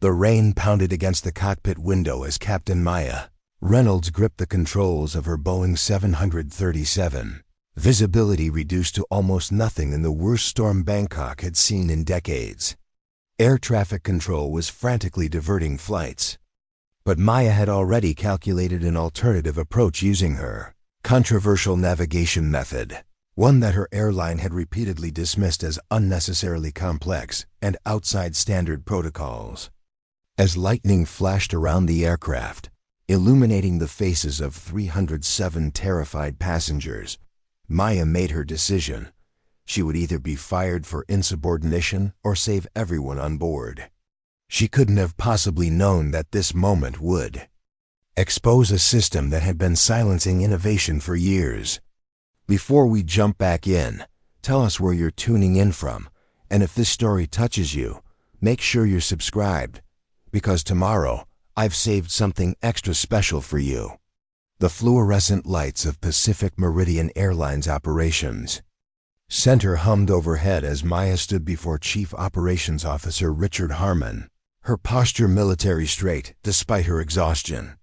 The rain pounded against the cockpit window as Captain Maya Reynolds gripped the controls of her Boeing 737. Visibility reduced to almost nothing in the worst storm Bangkok had seen in decades. Air traffic control was frantically diverting flights. But Maya had already calculated an alternative approach using her controversial navigation method, one that her airline had repeatedly dismissed as unnecessarily complex and outside standard protocols. As lightning flashed around the aircraft, illuminating the faces of 307 terrified passengers, Maya made her decision. She would either be fired for insubordination or save everyone on board. She couldn't have possibly known that this moment would expose a system that had been silencing innovation for years. Before we jump back in, tell us where you're tuning in from, and if this story touches you, make sure you're subscribed, because tomorrow I've saved something extra special for you. The fluorescent lights of Pacific Meridian Airlines operations. Center hummed overhead as Maya stood before Chief Operations Officer Richard Harmon, her posture military straight despite her exhaustion.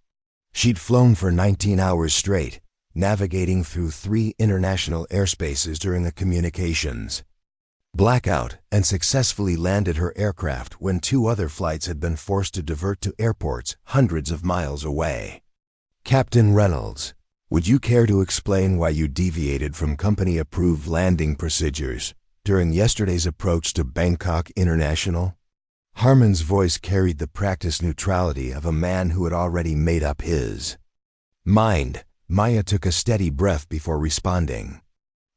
She'd flown for 19 hours straight, navigating through 3 international airspaces during a communications blackout, and successfully landed her aircraft when 2 other flights had been forced to divert to airports hundreds of miles away. Captain Reynolds, would you care to explain why you deviated from company-approved landing procedures during yesterday's approach to Bangkok International? Harmon's voice carried the practiced neutrality of a man who had already made up his mind. Maya took a steady breath before responding.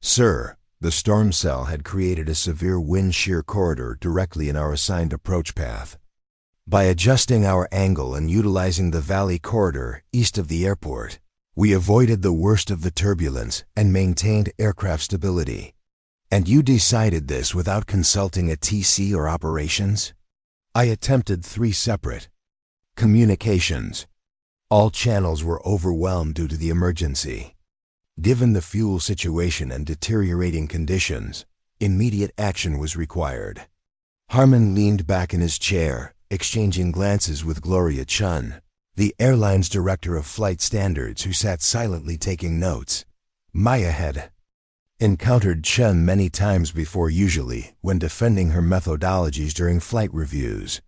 Sir, the storm cell had created a severe wind shear corridor directly in our assigned approach path. By adjusting our angle and utilizing the valley corridor east of the airport, we avoided the worst of the turbulence and maintained aircraft stability. And you decided this without consulting a TC or operations? I attempted 3 separate communications. All channels were overwhelmed due to the emergency. Given the fuel situation and deteriorating conditions, immediate action was required. Harmon leaned back in his chair, exchanging glances with Gloria Chun, the airline's director of flight standards, who sat silently taking notes. Maya had encountered Chun many times before, usually when defending her methodologies during flight reviews.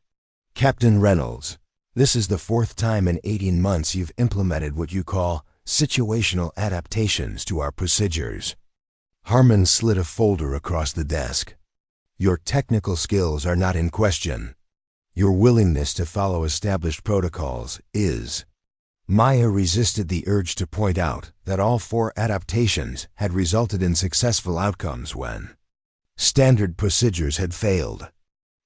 Captain Reynolds, this is the 4th time in 18 months you've implemented what you call situational adaptations to our procedures. Harmon slid a folder across the desk. Your technical skills are not in question. Your willingness to follow established protocols is. Maya resisted the urge to point out that all 4 adaptations had resulted in successful outcomes when standard procedures had failed.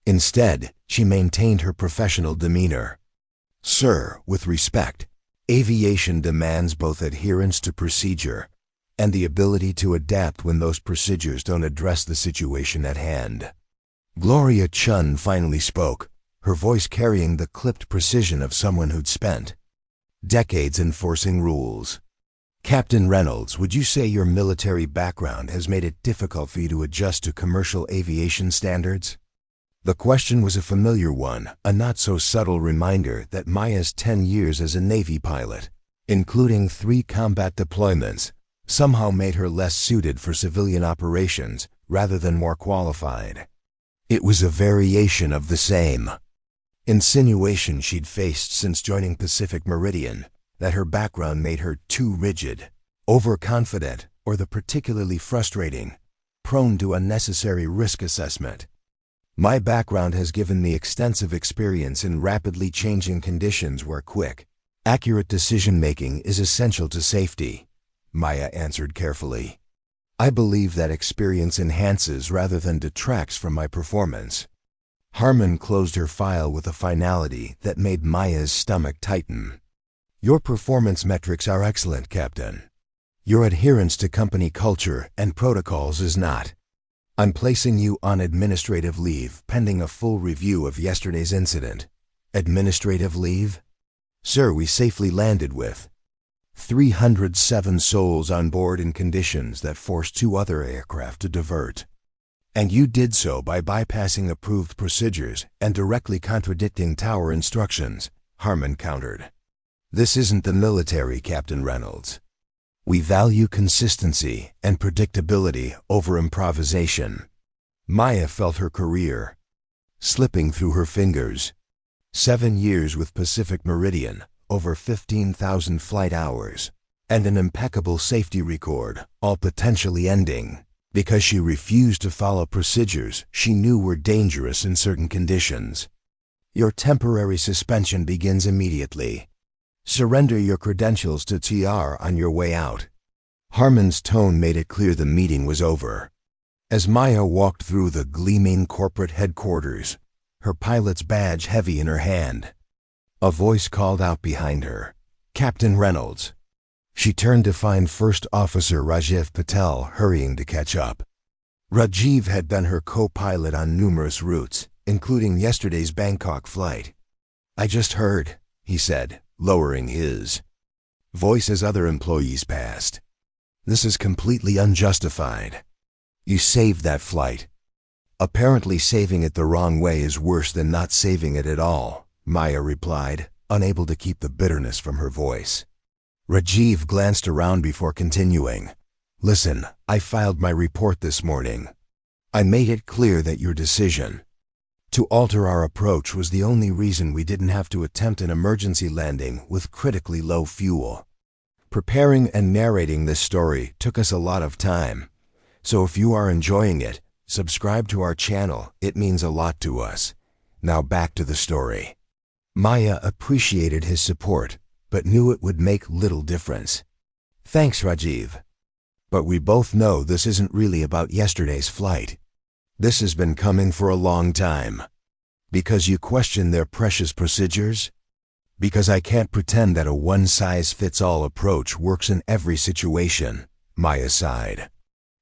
Instead, she maintained her professional demeanor. Sir, with respect, aviation demands both adherence to procedure and the ability to adapt when those procedures don't address the situation at hand. Gloria Chun finally spoke, her voice carrying the clipped precision of someone who'd spent decades enforcing rules. Captain Reynolds, would you say your military background has made it difficult for you to adjust to commercial aviation standards? The question was a familiar one, a not-so-subtle reminder that Maya's 10 years as a Navy pilot, including 3 combat deployments, somehow made her less suited for civilian operations rather than more qualified. It was a variation of the same insinuation she'd faced since joining Pacific Meridian, that her background made her too rigid, overconfident, or the particularly frustrating, prone to unnecessary risk assessment. My background has given me extensive experience in rapidly changing conditions where quick, accurate decision-making is essential to safety, Maya answered carefully. I believe that experience enhances rather than detracts from my performance. Harmon closed her file with a finality that made Maya's stomach tighten. Your performance metrics are excellent, Captain. Your adherence to company culture and protocols is not. I'm placing you on administrative leave pending a full review of yesterday's incident. Administrative leave? Sir, we safely landed with 307 souls on board in conditions that forced 2 other aircraft to divert. And you did so by bypassing approved procedures and directly contradicting tower instructions, Harmon countered. This isn't the military, Captain Reynolds. We value consistency and predictability over improvisation. Maya felt her career slipping through her fingers. 7 years with Pacific Meridian, over 15,000 flight hours, and an impeccable safety record, all potentially ending because she refused to follow procedures she knew were dangerous in certain conditions. Your temporary suspension begins immediately. Surrender your credentials to TR on your way out. Harmon's tone made it clear the meeting was over. As Maya walked through the gleaming corporate headquarters, her pilot's badge heavy in her hand, a voice called out behind her, "Captain Reynolds." She turned to find First Officer Rajiv Patel hurrying to catch up. Rajiv had been her co-pilot on numerous routes, including yesterday's Bangkok flight. "I just heard," he said, lowering his voice as other employees passed. "This is completely unjustified. You saved that flight." "Apparently saving it the wrong way is worse than not saving it at all," Maya replied, unable to keep the bitterness from her voice. Rajiv glanced around before continuing. "Listen, I filed my report this morning. I made it clear that your decision to alter our approach was the only reason we didn't have to attempt an emergency landing with critically low fuel. Preparing and narrating this story took us a lot of time, so if you are enjoying it, subscribe to our channel. It means a lot to us. Now back to the story." Maya appreciated his support, but knew it would make little difference. "Thanks, Rajiv. But we both know this isn't really about yesterday's flight. This has been coming for a long time. Because you question their precious procedures? Because I can't pretend that a one-size-fits-all approach works in every situation," Maya sighed.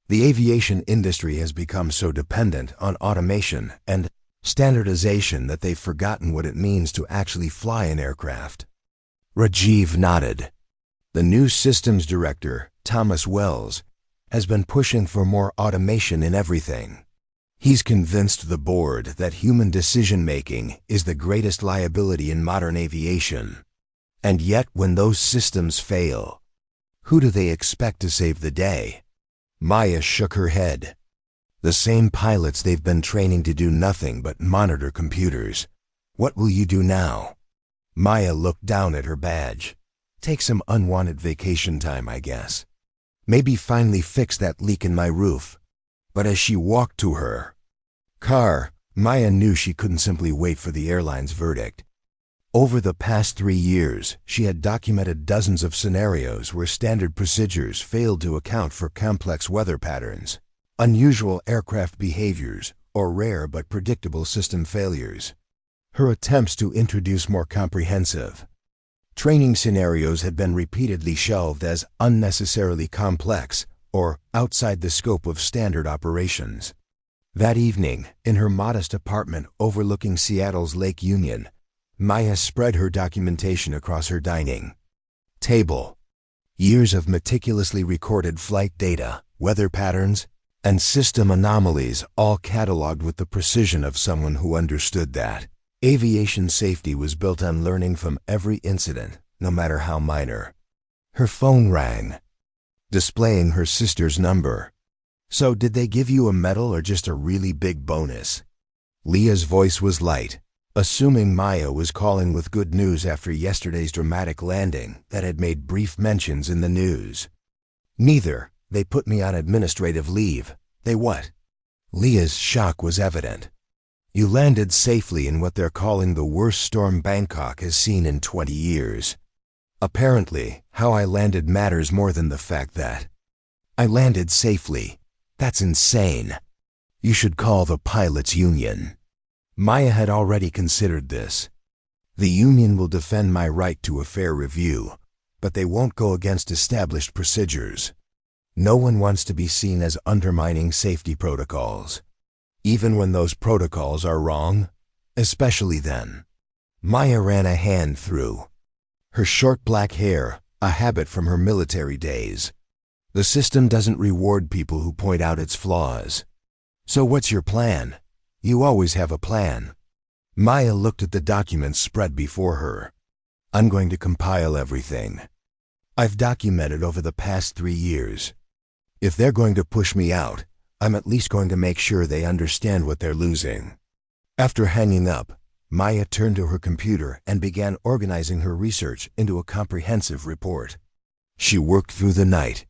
"The aviation industry has become so dependent on automation and standardization that they've forgotten what it means to actually fly an aircraft." Rajiv nodded. "The new systems director, Thomas Wells, has been pushing for more automation in everything. He's convinced the board that human decision-making is the greatest liability in modern aviation. And yet, when those systems fail, who do they expect to save the day?" Maya shook her head. "The same pilots they've been training to do nothing but monitor computers. What will you do now?" Maya looked down at her badge. "Take some unwanted vacation time, I guess. Maybe finally fix that leak in my roof." But as she walked to her car, Maya knew she couldn't simply wait for the airline's verdict. Over the past 3 years, she had documented dozens of scenarios where standard procedures failed to account for complex weather patterns, unusual aircraft behaviors, or rare but predictable system failures. Her attempts to introduce more comprehensive training scenarios had been repeatedly shelved as unnecessarily complex or outside the scope of standard operations. That evening, in her modest apartment overlooking Seattle's Lake Union, Maya spread her documentation across her dining table. Years of meticulously recorded flight data, weather patterns, and system anomalies, all cataloged with the precision of someone who understood that aviation safety was built on learning from every incident, no matter how minor. Her phone rang, displaying her sister's number. "So did they give you a medal or just a really big bonus?" Leah's voice was light, assuming Maya was calling with good news after yesterday's dramatic landing that had made brief mentions in the news. "Neither. They put me on administrative leave." "They what?" Leah's shock was evident. "You landed safely in what they're calling the worst storm Bangkok has seen in 20 years. Apparently, how I landed matters more than the fact that I landed safely. That's insane. You should call the pilots' union." Maya had already considered this. "The union will defend my right to a fair review, but they won't go against established procedures. No one wants to be seen as undermining safety protocols, even when those protocols are wrong, especially then." Maya ran a hand through her short black hair, a habit from her military days. "The system doesn't reward people who point out its flaws. So what's your plan? You always have a plan. Maya looked at the documents spread before her. I'm going to compile everything I've documented over the past 3 years. If they're going to push me out, I'm at least going to make sure they understand what they're losing. After hanging up, Maya turned to her computer and began organizing her research into a comprehensive report. She worked through the night,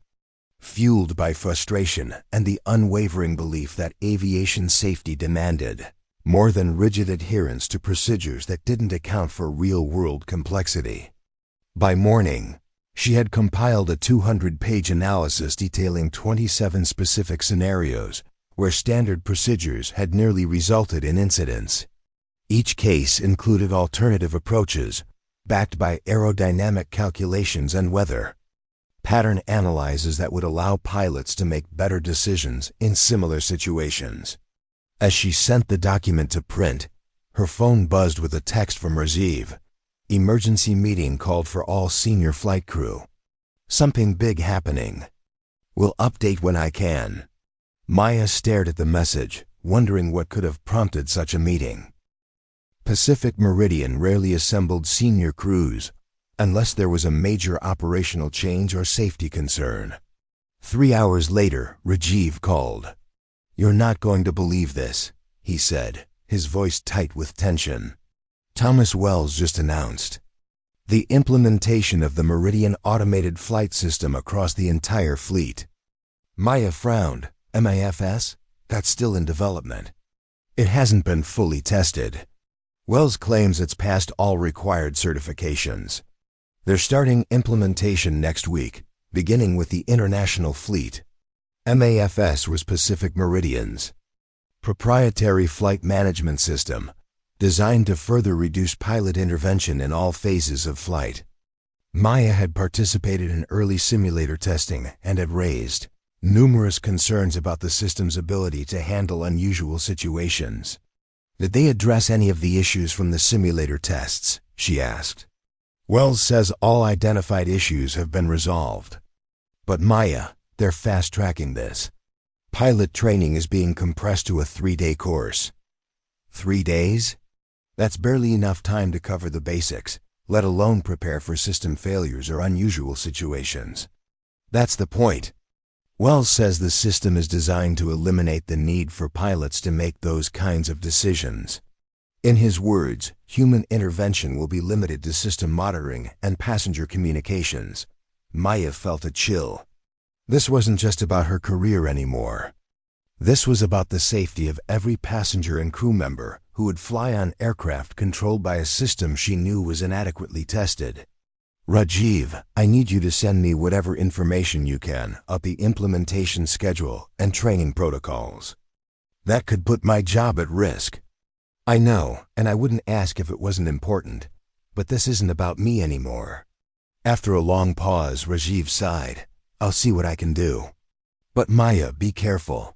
fueled by frustration and the unwavering belief that aviation safety demanded more than rigid adherence to procedures that didn't account for real-world complexity. By morning, she had compiled a 200-page analysis detailing 27 specific scenarios where standard procedures had nearly resulted in incidents. Each case included alternative approaches, backed by aerodynamic calculations and weather pattern analyses that would allow pilots to make better decisions in similar situations. As she sent the document to print, her phone buzzed with a text from Rajiv. Emergency meeting called for all senior flight crew. Something big happening. Will update when I can. Maya stared at the message, wondering what could have prompted such a meeting. Pacific Meridian rarely assembled senior crews, unless there was a major operational change or safety concern. 3 hours later, Rajiv called. You're not going to believe this, he said, his voice tight with tension. Thomas Wells just announced the implementation of the Meridian automated flight system across the entire fleet. Maya frowned. MAFS? That's still in development. It hasn't been fully tested. Wells claims it's passed all required certifications. They're starting implementation next week, beginning with the international fleet. MAFS was Pacific Meridian's proprietary flight management system, designed to further reduce pilot intervention in all phases of flight. Maya had participated in early simulator testing and had raised numerous concerns about the system's ability to handle unusual situations. Did they address any of the issues from the simulator tests? She asked. Wells says all identified issues have been resolved. But Maya, they're fast-tracking this. Pilot training is being compressed to a 3-day course. 3 days? That's barely enough time to cover the basics, let alone prepare for system failures or unusual situations. That's the point. Wells says the system is designed to eliminate the need for pilots to make those kinds of decisions. In his words, human intervention will be limited to system monitoring and passenger communications. Maya felt a chill. This wasn't just about her career anymore. This was about the safety of every passenger and crew member who would fly on aircraft controlled by a system she knew was inadequately tested. Rajiv, I need you to send me whatever information you can about the implementation schedule and training protocols. That could put my job at risk. I know, and I wouldn't ask if it wasn't important, but this isn't about me anymore. After a long pause, Rajiv sighed. I'll see what I can do. But Maya, be careful.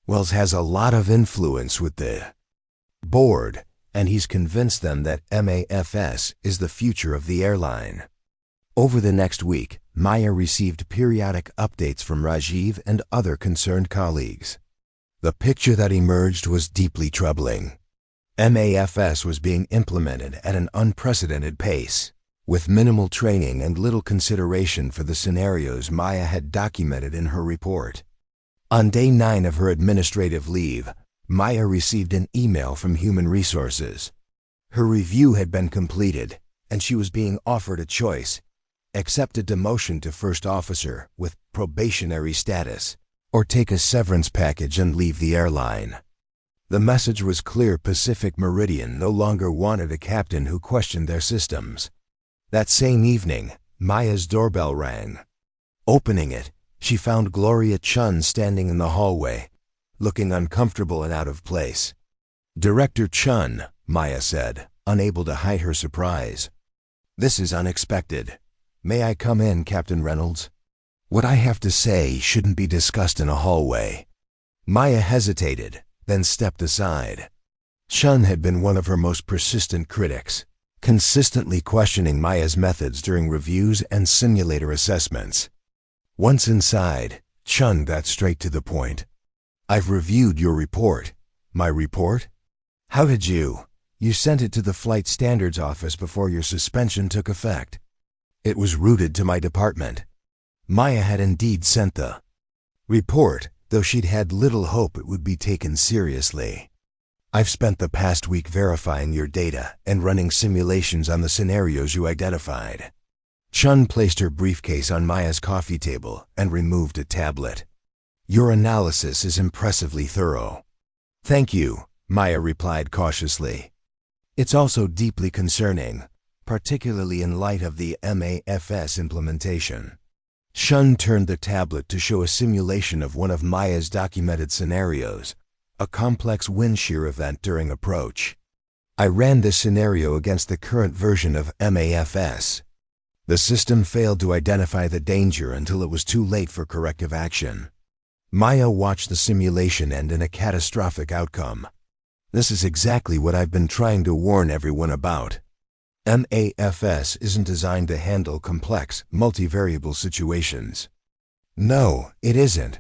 Wells has a lot of influence with the board, and he's convinced them that MAFS is the future of the airline. Over the next week, Maya received periodic updates from Rajiv and other concerned colleagues. The picture that emerged was deeply troubling. MAFS was being implemented at an unprecedented pace, with minimal training and little consideration for the scenarios Maya had documented in her report. On day 9 of her administrative leave, Maya received an email from Human Resources. Her review had been completed, and she was being offered a choice: accept a demotion to first officer with probationary status, or take a severance package and leave the airline. The message was clear: Pacific Meridian no longer wanted a captain who questioned their systems. That same evening, Maya's doorbell rang. Opening it, she found Gloria Chun standing in the hallway, looking uncomfortable and out of place. Director Chun, Maya said, unable to hide her surprise. This is unexpected. May I come in, Captain Reynolds? What I have to say shouldn't be discussed in a hallway. Maya hesitated, then stepped aside. Chun had been one of her most persistent critics, consistently questioning Maya's methods during reviews and simulator assessments. Once inside, Chun got straight to the point. I've reviewed your report. My report? How did you? You sent it to the Flight Standards Office before your suspension took effect. It was routed to my department. Maya had indeed sent the report, though she'd had little hope it would be taken seriously. I've spent the past week verifying your data and running simulations on the scenarios you identified. Chun placed her briefcase on Maya's coffee table and removed a tablet. Your analysis is impressively thorough. Thank you, Maya replied cautiously. It's also deeply concerning, particularly in light of the MAFS implementation. Chun turned the tablet to show a simulation of one of Maya's documented scenarios, a complex wind shear event during approach. I ran this scenario against the current version of MAFS. The system failed to identify the danger until it was too late for corrective action. Maya watched the simulation end in a catastrophic outcome. This is exactly what I've been trying to warn everyone about. MAFS isn't designed to handle complex, multivariable situations. No, it isn't.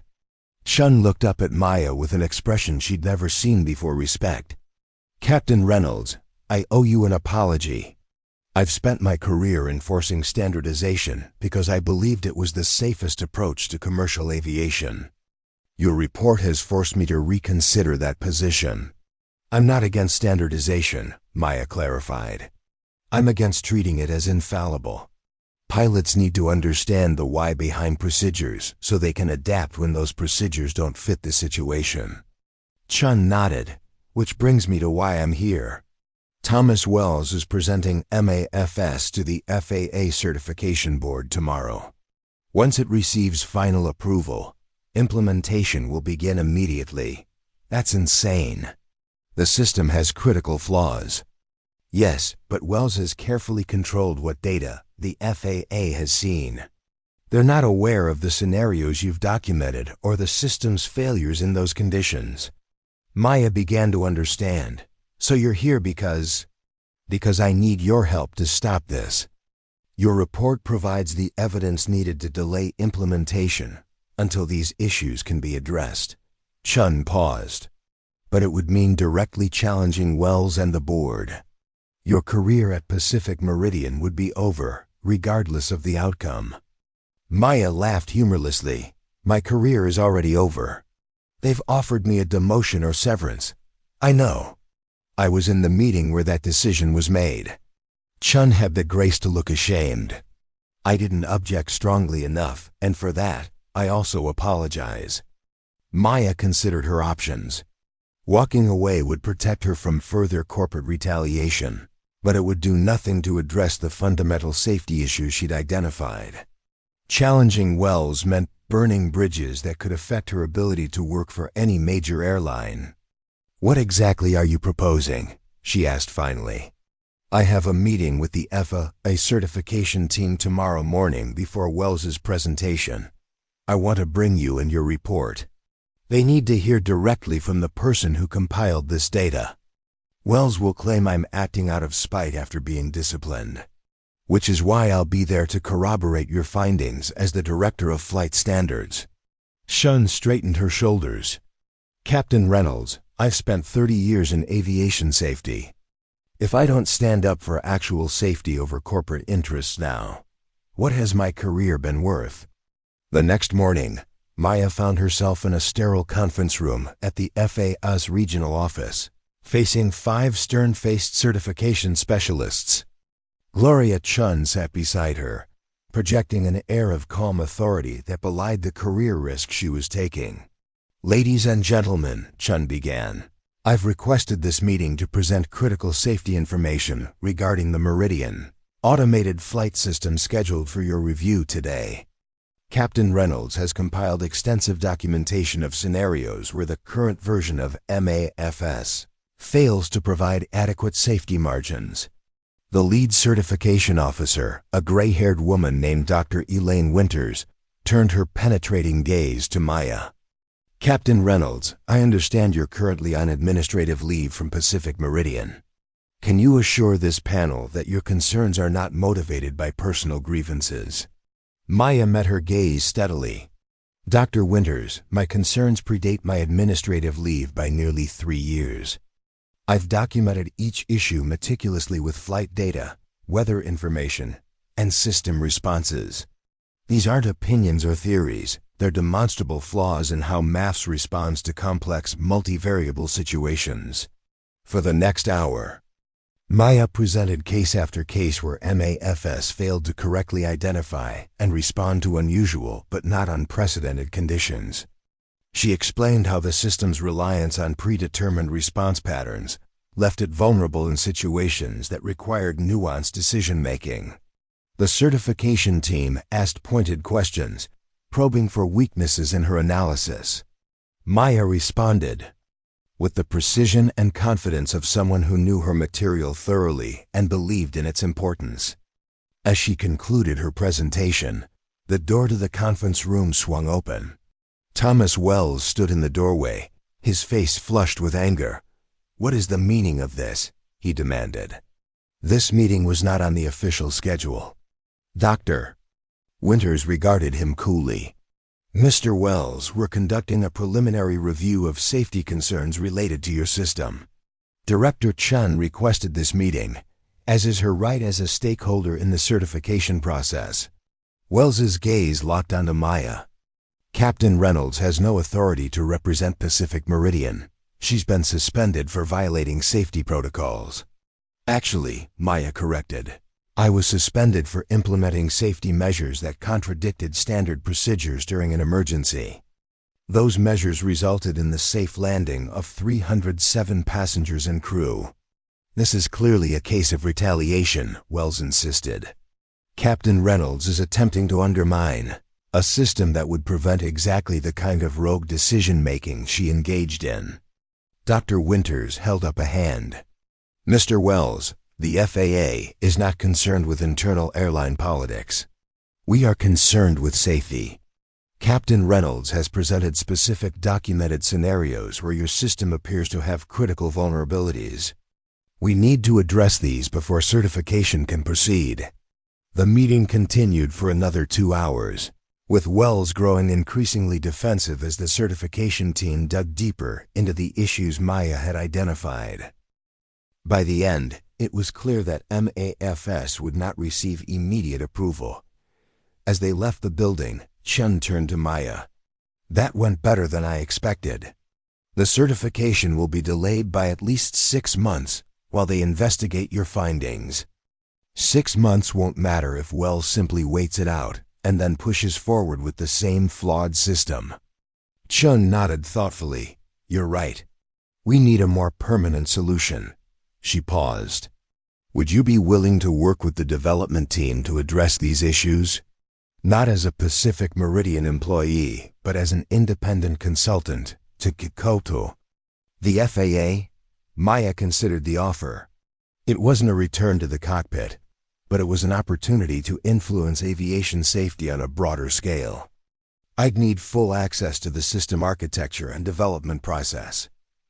Chun looked up at Maya with an expression she'd never seen before: respect. Captain Reynolds, I owe you an apology. I've spent my career enforcing standardization because I believed it was the safest approach to commercial aviation. Your report has forced me to reconsider that position. I'm not against standardization, Maya clarified. I'm against treating it as infallible. Pilots need to understand the why behind procedures so they can adapt when those procedures don't fit the situation. Chun nodded, which brings me to why I'm here. Thomas Wells is presenting MAFS to the FAA Certification Board tomorrow. Once it receives final approval, implementation will begin immediately. That's insane. The system has critical flaws. Yes, but Wells has carefully controlled what data the FAA has seen. They're not aware of the scenarios you've documented or the system's failures in those conditions. Maya began to understand. So you're here because I need your help to stop this. Your report provides the evidence needed to delay implementation until these issues can be addressed. Chun paused. But it would mean directly challenging Wells and the board. Your career at Pacific Meridian would be over, regardless of the outcome. Maya laughed humorlessly. My career is already over. They've offered me a demotion or severance. I know. I was in the meeting where that decision was made. Chun had the grace to look ashamed. I didn't object strongly enough, and for that, I also apologize. Maya considered her options. Walking away would protect her from further corporate retaliation, but it would do nothing to address the fundamental safety issues she'd identified. Challenging Wells meant burning bridges that could affect her ability to work for any major airline. What exactly are you proposing? She asked finally. I have a meeting with the FAA certification team tomorrow morning before Wells's presentation. I want to bring you in your report. They need to hear directly from the person who compiled this data. Wells will claim I'm acting out of spite after being disciplined, which is why I'll be there to corroborate your findings as the Director of Flight Standards. Chun straightened her shoulders. Captain Reynolds, I've spent 30 years in aviation safety. If I don't stand up for actual safety over corporate interests now, what has my career been worth? The next morning, Maya found herself in a sterile conference room at the FAA's regional office, facing 5 stern-faced certification specialists. Gloria Chun sat beside her, projecting an air of calm authority that belied the career risk she was taking. Ladies and gentlemen, Chun began, I've requested this meeting to present critical safety information regarding the Meridian automated flight system scheduled for your review today. Captain Reynolds has compiled extensive documentation of scenarios where the current version of MAFS fails to provide adequate safety margins. The lead certification officer, a gray-haired woman named Dr. Elaine Winters, turned her penetrating gaze to Maya. Captain Reynolds, I understand you're currently on administrative leave from Pacific Meridian. Can you assure this panel that your concerns are not motivated by personal grievances? Maya met her gaze steadily. Dr. Winters, my concerns predate my administrative leave by nearly 3 years. I've documented each issue meticulously with flight data, weather information, and system responses. These aren't opinions or theories, they're demonstrable flaws in how maths responds to complex multivariable situations. For the next hour, Maya presented case after case where MAFS failed to correctly identify and respond to unusual but not unprecedented conditions. She explained how the system's reliance on predetermined response patterns left it vulnerable in situations that required nuanced decision-making. The certification team asked pointed questions, probing for weaknesses in her analysis. Maya responded with the precision and confidence of someone who knew her material thoroughly and believed in its importance. As she concluded her presentation, the door to the conference room swung open. Thomas Wells stood in the doorway, his face flushed with anger. "What is the meaning of this?" he demanded. This meeting was not on the official schedule. Dr. Winters regarded him coolly. "Mr. Wells, we're conducting a preliminary review of safety concerns related to your system. Director Chun requested this meeting, as is her right as a stakeholder in the certification process." Wells's gaze locked onto Maya. "Captain Reynolds has no authority to represent Pacific Meridian. She's been suspended for violating safety protocols." "Actually," Maya corrected, "I was suspended for implementing safety measures that contradicted standard procedures during an emergency. Those measures resulted in the safe landing of 307 passengers and crew." "This is clearly a case of retaliation," Wells insisted. "Captain Reynolds is attempting to undermine a system that would prevent exactly the kind of rogue decision-making she engaged in." Dr. Winters held up a hand. "Mr. Wells, the FAA is not concerned with internal airline politics. We are concerned with safety. Captain Reynolds has presented specific documented scenarios where your system appears to have critical vulnerabilities. We need to address these before certification can proceed." The meeting continued for another 2 hours, with Wells growing increasingly defensive as the certification team dug deeper into the issues Maya had identified. By the end, it was clear that MAFS would not receive immediate approval. As they left the building, Chun turned to Maya. "That went better than I expected. The certification will be delayed by at least 6 months while they investigate your findings. 6 months won't matter if Wells simply waits it out and then pushes forward with the same flawed system." Chun nodded thoughtfully. "You're right. We need a more permanent solution." She paused. "Would you be willing to work with the development team to address these issues? Not as a Pacific Meridian employee, but as an independent consultant to Kikoto." The FAA? Maya considered the offer. It wasn't a return to the cockpit, but it was an opportunity to influence aviation safety on a broader scale. "I'd need full access to the system architecture and development process.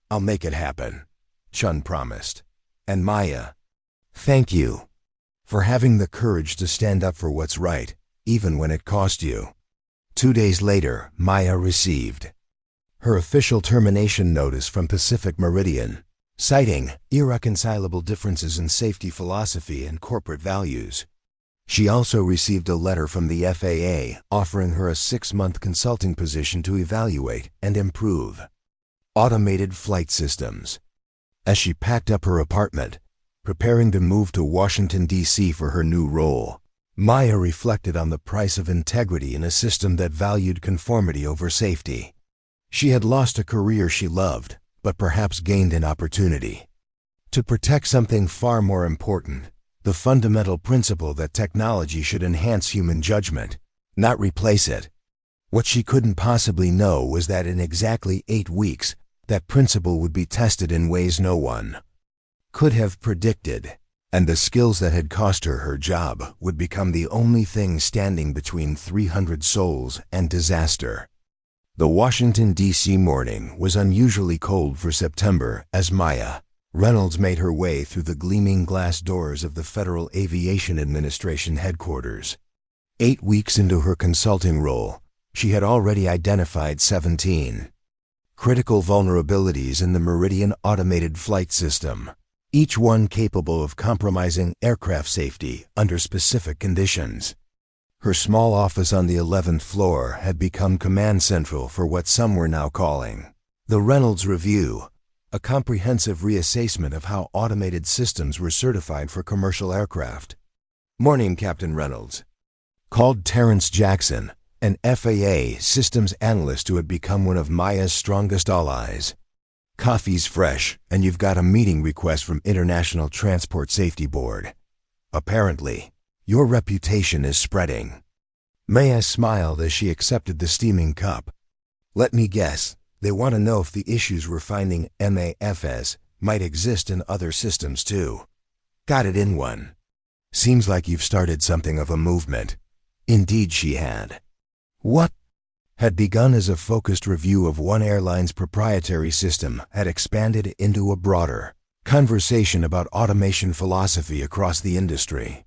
I'll make it happen," Chun promised. And Maya, "Thank you for having the courage to stand up for what's right, even when it cost you." 2 days later, Maya received her official termination notice from Pacific Meridian, citing irreconcilable differences in safety philosophy and corporate values. She also received a letter from the FAA offering her a 6-month consulting position to evaluate and improve automated flight systems. As she packed up her apartment, preparing to move to Washington, D.C. for her new role, Maya reflected on the price of integrity in a system that valued conformity over safety. She had lost a career she loved, but perhaps gained an opportunity to protect something far more important, the fundamental principle that technology should enhance human judgment, not replace it. What she couldn't possibly know was that in exactly 8 weeks, that principle would be tested in ways no one could have predicted, and the skills that had cost her her job would become the only thing standing between 300 souls and disaster. The Washington, D.C. morning was unusually cold for September as Maya Reynolds made her way through the gleaming glass doors of the Federal Aviation Administration headquarters. 8 weeks into her consulting role, She had already identified 17 critical vulnerabilities in the Meridian automated flight system, each one capable of compromising aircraft safety under specific conditions. Her small office on the 11th floor had become command central for what some were now calling the Reynolds Review, a comprehensive reassessment of how automated systems were certified for commercial aircraft. "Morning, Captain Reynolds," called Terrence Jackson, an FAA systems analyst who had become one of Maya's strongest allies. "Coffee's fresh, and you've got a meeting request from International Transport Safety Board. Apparently, your reputation is spreading." Maya smiled as she accepted the steaming cup. "Let me guess, they want to know if the issues we're finding MAFS might exist in other systems too. Got it in one. Seems like you've started something of a movement." Indeed she had. What had begun as a focused review of one airline's proprietary system had expanded into a broader conversation about automation philosophy across the industry.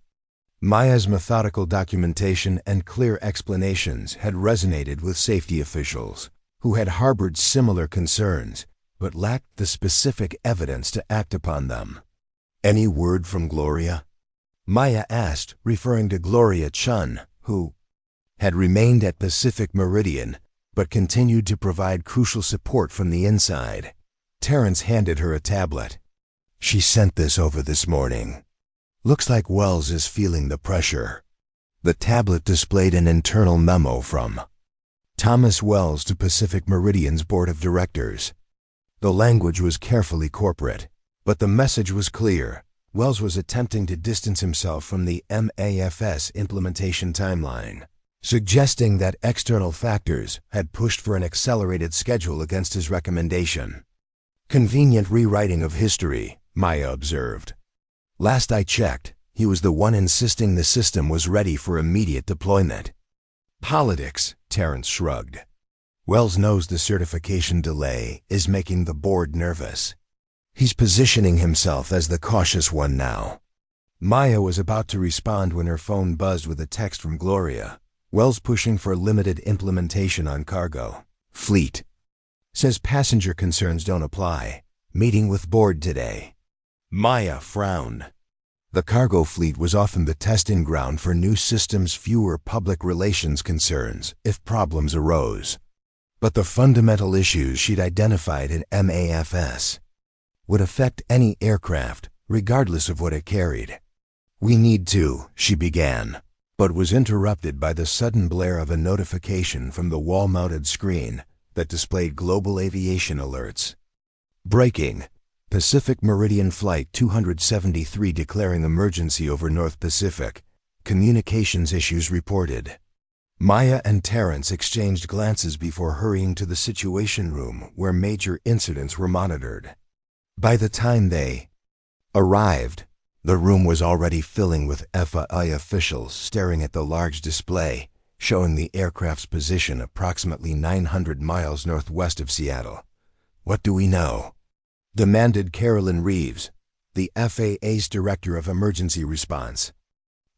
Maya's methodical documentation and clear explanations had resonated with safety officials who had harbored similar concerns but lacked the specific evidence to act upon them. "Any word from Gloria?" Maya asked, referring to Gloria Chun, who had remained at Pacific Meridian but continued to provide crucial support from the inside. Terrence handed her a tablet. "She sent this over this morning. Looks like Wells is feeling the pressure." The tablet displayed an internal memo from Thomas Wells to Pacific Meridian's board of directors. The language was carefully corporate, but the message was clear. Wells was attempting to distance himself from the MAFS implementation timeline, suggesting that external factors had pushed for an accelerated schedule against his recommendation. "Convenient rewriting of history," Maya observed. "Last I checked, he was the one insisting the system was ready for immediate deployment." "Politics," Terrence shrugged. "Wells knows the certification delay is making the board nervous. He's positioning himself as the cautious one now." Maya was about to respond when her phone buzzed with a text from Gloria. "Wells pushing for limited implementation on cargo fleet. Says passenger concerns don't apply. Meeting with board today." Maya frowned. The cargo fleet was often the testing ground for new systems' fewer public relations concerns if problems arose. But the fundamental issues she'd identified in MAFS would affect any aircraft, regardless of what it carried. "We need to," she began, but was interrupted by the sudden blare of a notification from the wall-mounted screen that displayed global aviation alerts. "Breaking. Pacific Meridian Flight 273 declaring emergency over North Pacific. Communications issues reported." Maya and Terrence exchanged glances before hurrying to the situation room where major incidents were monitored. By the time they arrived, the room was already filling with FAA officials staring at the large display showing the aircraft's position approximately 900 miles northwest of Seattle. "What do we know?" demanded Carolyn Reeves, the FAA's Director of Emergency Response.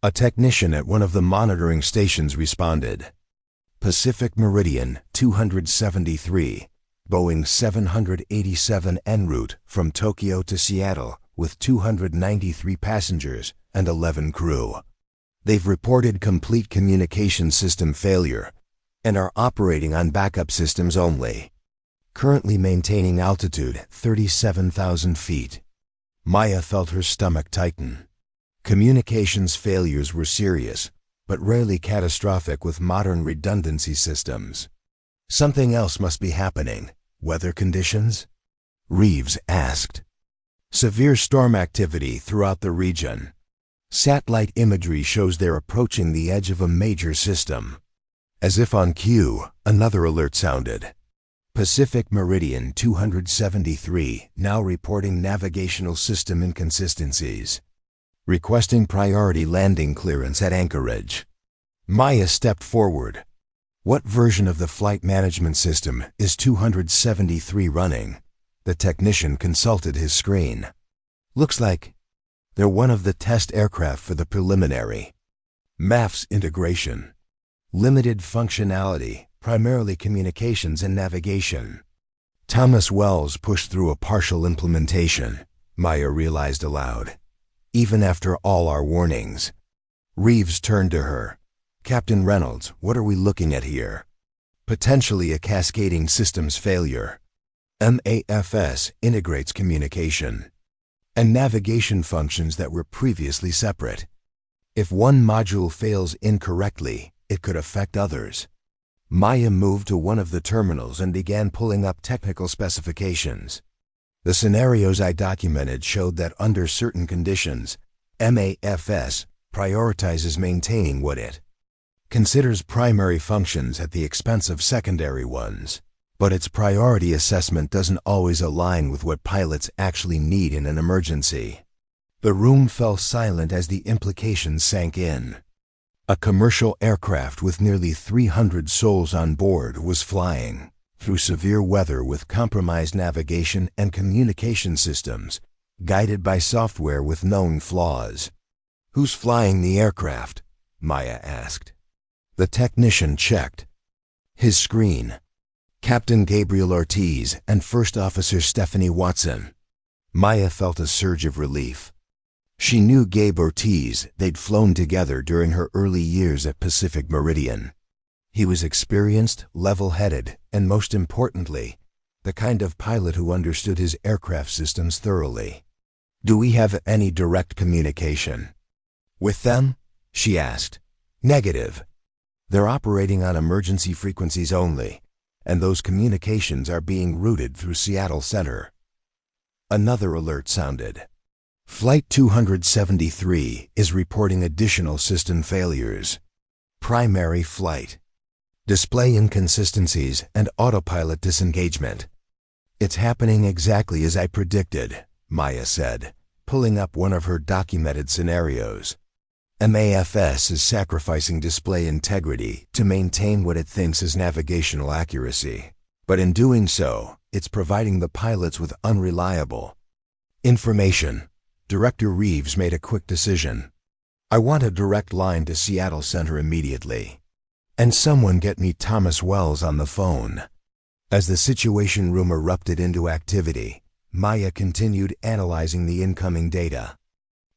A technician at one of the monitoring stations responded. "Pacific Meridian 273, Boeing 787 en route from Tokyo to Seattle with 293 passengers and 11 crew. They've reported complete communication system failure and are operating on backup systems only. Currently maintaining altitude 37,000 feet. Maya felt her stomach tighten. Communications failures were serious, but rarely catastrophic with modern redundancy systems. "Something else must be happening. Weather conditions?" Reeves asked. "Severe storm activity throughout the region. Satellite imagery shows they're approaching the edge of a major system." As if on cue, another alert sounded. "Pacific Meridian 273 now reporting navigational system inconsistencies. Requesting priority landing clearance at Anchorage." Maya stepped forward. "What version of the flight management system is 273 running?" The technician consulted his screen. "Looks like they're one of the test aircraft for the preliminary MAFS integration. Limited functionality, primarily communications and navigation. Thomas Wells pushed through a partial implementation, Maya realized aloud. Even after all our warnings. Reeves turned to her. Captain Reynolds, what are we looking at here? Potentially a cascading systems failure. MAFS integrates communication and navigation functions that were previously separate. If one module fails incorrectly, it could affect others. Maya moved to one of the terminals and began pulling up technical specifications. The scenarios I documented showed that under certain conditions, MAFS prioritizes maintaining what it considers primary functions at the expense of secondary ones. But its priority assessment doesn't always align with what pilots actually need in an emergency. The room fell silent as the implications sank in. A commercial aircraft with nearly 300 souls on board was flying through severe weather with compromised navigation and communication systems, guided by software with known flaws. Who's flying the aircraft? Maya asked. The technician checked his screen. Captain Gabriel Ortiz and First Officer Stephanie Watson. Maya felt a surge of relief. She knew Gabe Ortiz. They'd flown together during her early years at Pacific Meridian. He was experienced, level-headed, and most importantly, the kind of pilot who understood his aircraft systems thoroughly. Do we have any direct communication with them? She asked. Negative. They're operating on emergency frequencies only, and those communications are being routed through Seattle Center. Another alert sounded. Flight 273 is reporting additional system failures. Primary flight. Display inconsistencies and autopilot disengagement. It's happening exactly as I predicted, Maya said, pulling up one of her documented scenarios. MAFS is sacrificing display integrity to maintain what it thinks is navigational accuracy. But in doing so, it's providing the pilots with unreliable information. Director Reeves made a quick decision. I want a direct line to Seattle Center immediately. And someone get me Thomas Wells on the phone. As the Situation Room erupted into activity, Maya continued analyzing the incoming data.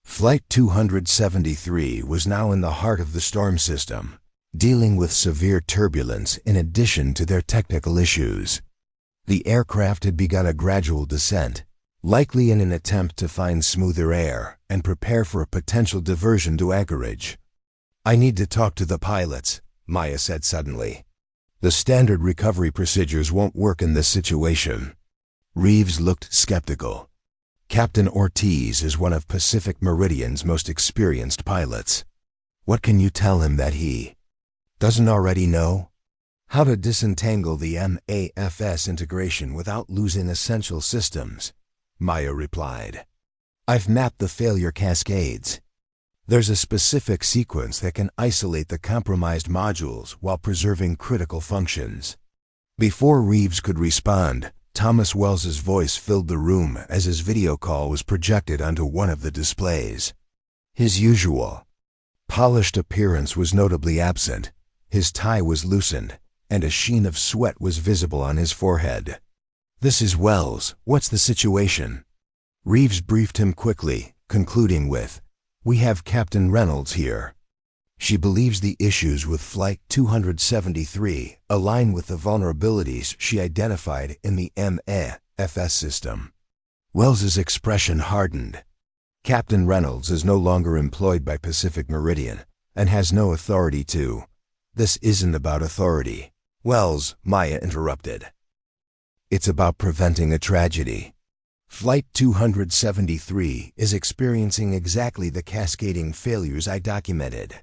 Flight 273 was now in the heart of the storm system, dealing with severe turbulence in addition to their technical issues. The aircraft had begun a gradual descent, likely in an attempt to find smoother air and prepare for a potential diversion to anchorage. I need to talk to the pilots, Maya said suddenly. The standard recovery procedures won't work in this situation. Reeves looked skeptical. Captain Ortiz is one of Pacific Meridian's most experienced pilots. What can you tell him that he doesn't already know? How to disentangle the MAFS integration without losing essential systems, Maya replied. I've mapped the failure cascades. There's a specific sequence that can isolate the compromised modules while preserving critical functions. Before Reeves could respond, Thomas Wells's voice filled the room as his video call was projected onto one of the displays. His usual polished appearance was notably absent. His tie was loosened, and a sheen of sweat was visible on his forehead. This is Wells. What's the situation? Reeves briefed him quickly, concluding with, We have Captain Reynolds here. She believes the issues with Flight 273 align with the vulnerabilities she identified in the MAFS system. Wells's expression hardened. Captain Reynolds is no longer employed by Pacific Meridian and has no authority to. This isn't about authority. Wells, Maya interrupted. It's about preventing a tragedy. Flight 273 is experiencing exactly the cascading failures I documented.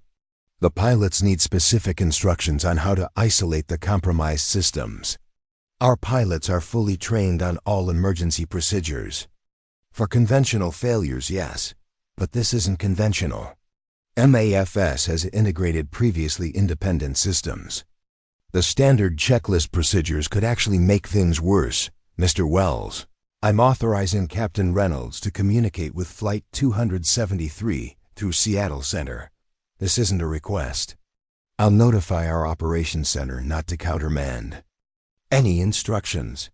The pilots need specific instructions on how to isolate the compromised systems. Our pilots are fully trained on all emergency procedures. For conventional failures, yes, but this isn't conventional. MAFS has integrated previously independent systems. The standard checklist procedures could actually make things worse, Mr. Wells. I'm authorizing Captain Reynolds to communicate with Flight 273 through Seattle Center. This isn't a request. I'll notify our operations center not to countermand. Any instructions?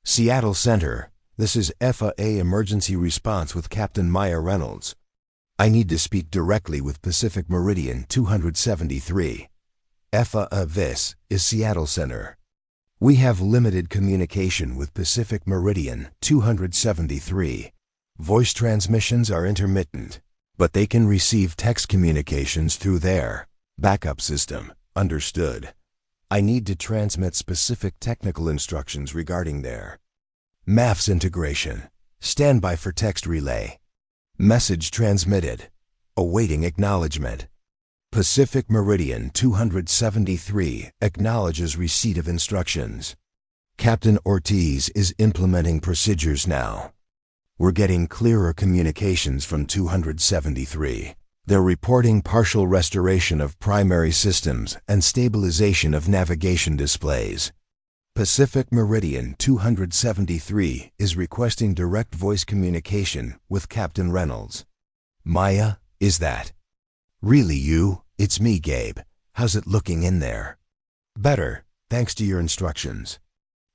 Seattle Center, this is FAA Emergency Response with Captain Maya Reynolds. I need to speak directly with Pacific Meridian 273. FAA, this is Seattle Center. We have limited communication with Pacific Meridian 273. Voice transmissions are intermittent, but they can receive text communications through their backup system. Understood. I need to transmit specific technical instructions regarding their MAFS integration. Stand by for text relay. Message transmitted. Awaiting acknowledgement. Pacific Meridian 273 acknowledges receipt of instructions. Captain Ortiz is implementing procedures now. We're getting clearer communications from 273. They're reporting partial restoration of primary systems and stabilization of navigation displays. Pacific Meridian 273 is requesting direct voice communication with Captain Reynolds. Maya, is that really you? It's me, Gabe. How's it looking in there? Better, thanks to your instructions.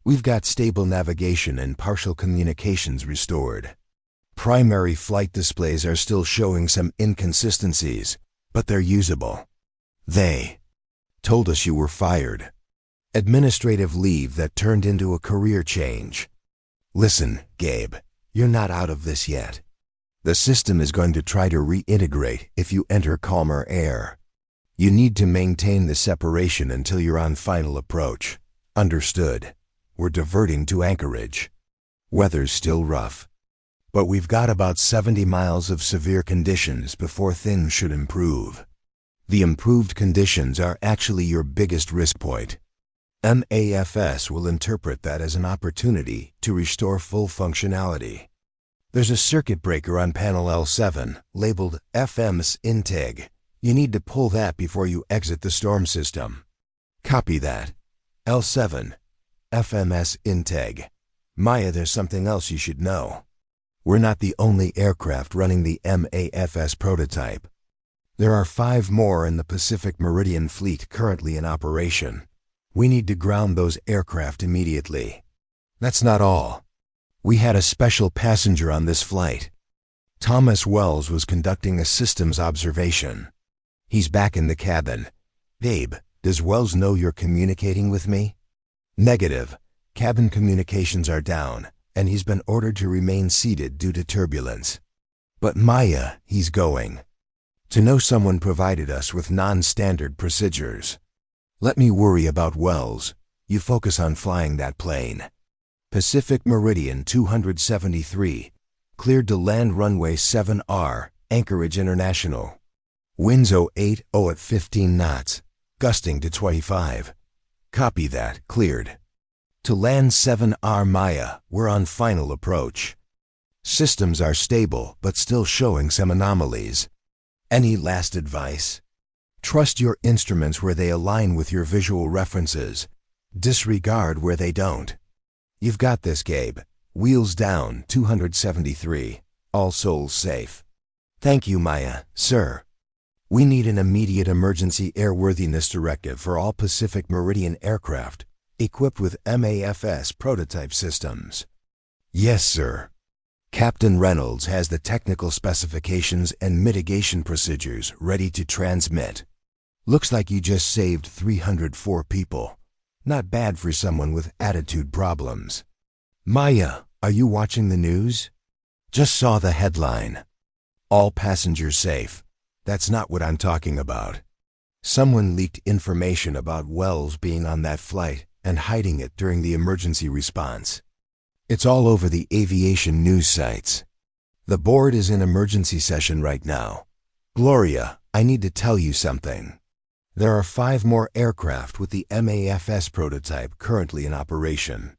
We've got stable navigation and partial communications restored. Primary flight displays are still showing some inconsistencies, but they're usable. They told us you were fired. Administrative leave that turned into a career change. Listen, Gabe, you're not out of this yet. The system is going to try to reintegrate if you enter calmer air. You need to maintain the separation until you're on final approach. Understood. We're diverting to Anchorage. Weather's still rough, but we've got about 70 miles of severe conditions before things should improve. The improved conditions are actually your biggest risk point. MAFS will interpret that as an opportunity to restore full functionality. There's a circuit breaker on panel L7 labeled FMS Integ. You need to pull that before you exit the storm system. Copy that. L7, FMS Integ. Maya, there's something else you should know. We're not the only aircraft running the MAFS prototype. There are 5 more in the Pacific Meridian fleet currently in operation. We need to ground those aircraft immediately. That's not all. We had a special passenger on this flight. Thomas Wells was conducting a systems observation. He's back in the cabin. Babe, does Wells know you're communicating with me? Negative. Cabin communications are down, and he's been ordered to remain seated due to turbulence. But Maya, he's going. To know someone provided us with non-standard procedures. Let me worry about Wells. You focus on flying that plane. Pacific Meridian 273, cleared to land runway 7R, Anchorage International. Winds 080 at 15 knots, gusting to 25. Copy that, cleared. To land 7R Maya, we're on final approach. Systems are stable, but still showing some anomalies. Any last advice? Trust your instruments where they align with your visual references. Disregard where they don't. You've got this, Gabe. Wheels down, 273. All souls safe. Thank you, Maya, sir. We need an immediate emergency airworthiness directive for all Pacific Meridian aircraft equipped with MAFS prototype systems. Yes, sir. Captain Reynolds has the technical specifications and mitigation procedures ready to transmit. Looks like you just saved 304 people. Not bad for someone with attitude problems. Maya, are you watching the news? Just saw the headline. All passengers safe. That's not what I'm talking about. Someone leaked information about Wells being on that flight and hiding it during the emergency response. It's all over the aviation news sites. The board is in emergency session right now. Gloria, I need to tell you something. There are 5 more aircraft with the MAFS prototype currently in operation.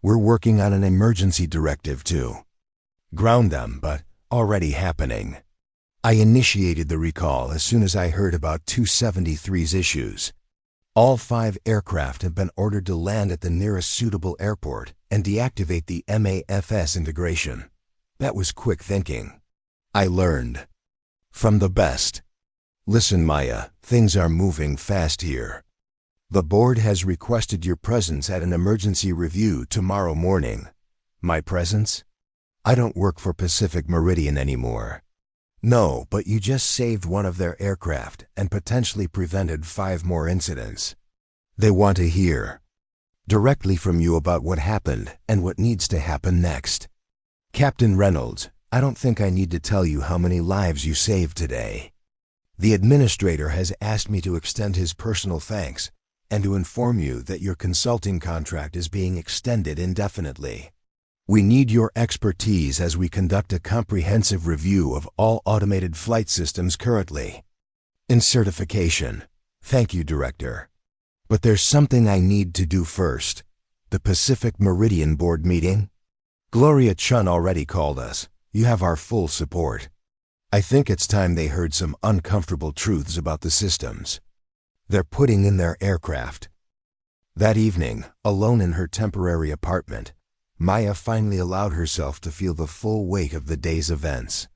We're working on an emergency directive too. Ground them, but already happening. I initiated the recall as soon as I heard about 273's issues. All 5 aircraft have been ordered to land at the nearest suitable airport and deactivate the MAFS integration. That was quick thinking. I learned from the best. Listen, Maya, things are moving fast here. The board has requested your presence at an emergency review tomorrow morning. My presence? I don't work for Pacific Meridian anymore. No, but you just saved one of their aircraft and potentially prevented 5 more incidents. They want to hear directly from you about what happened and what needs to happen next. Captain Reynolds, I don't think I need to tell you how many lives you saved today. The administrator has asked me to extend his personal thanks and to inform you that your consulting contract is being extended indefinitely. We need your expertise as we conduct a comprehensive review of all automated flight systems currently in certification. Thank you, Director. But there's something I need to do first. The Pacific Meridian Board meeting? Gloria Chun already called us. You have our full support. I think it's time they heard some uncomfortable truths about the systems they're putting in their aircraft. That evening, alone in her temporary apartment, Maya finally allowed herself to feel the full weight of the day's events.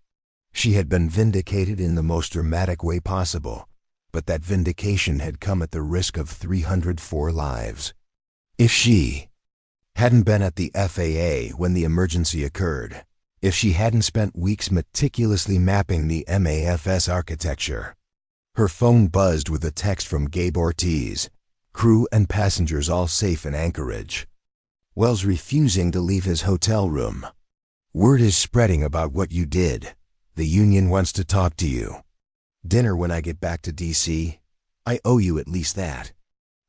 She had been vindicated in the most dramatic way possible, but that vindication had come at the risk of 304 lives. If she hadn't been at the FAA when the emergency occurred, if she hadn't spent weeks meticulously mapping the MAFS architecture, her phone buzzed with a text from Gabe Ortiz, crew and passengers all safe in Anchorage. Wells refusing to leave his hotel room. Word is spreading about what you did. The union wants to talk to you. Dinner when I get back to DC. I owe you at least that.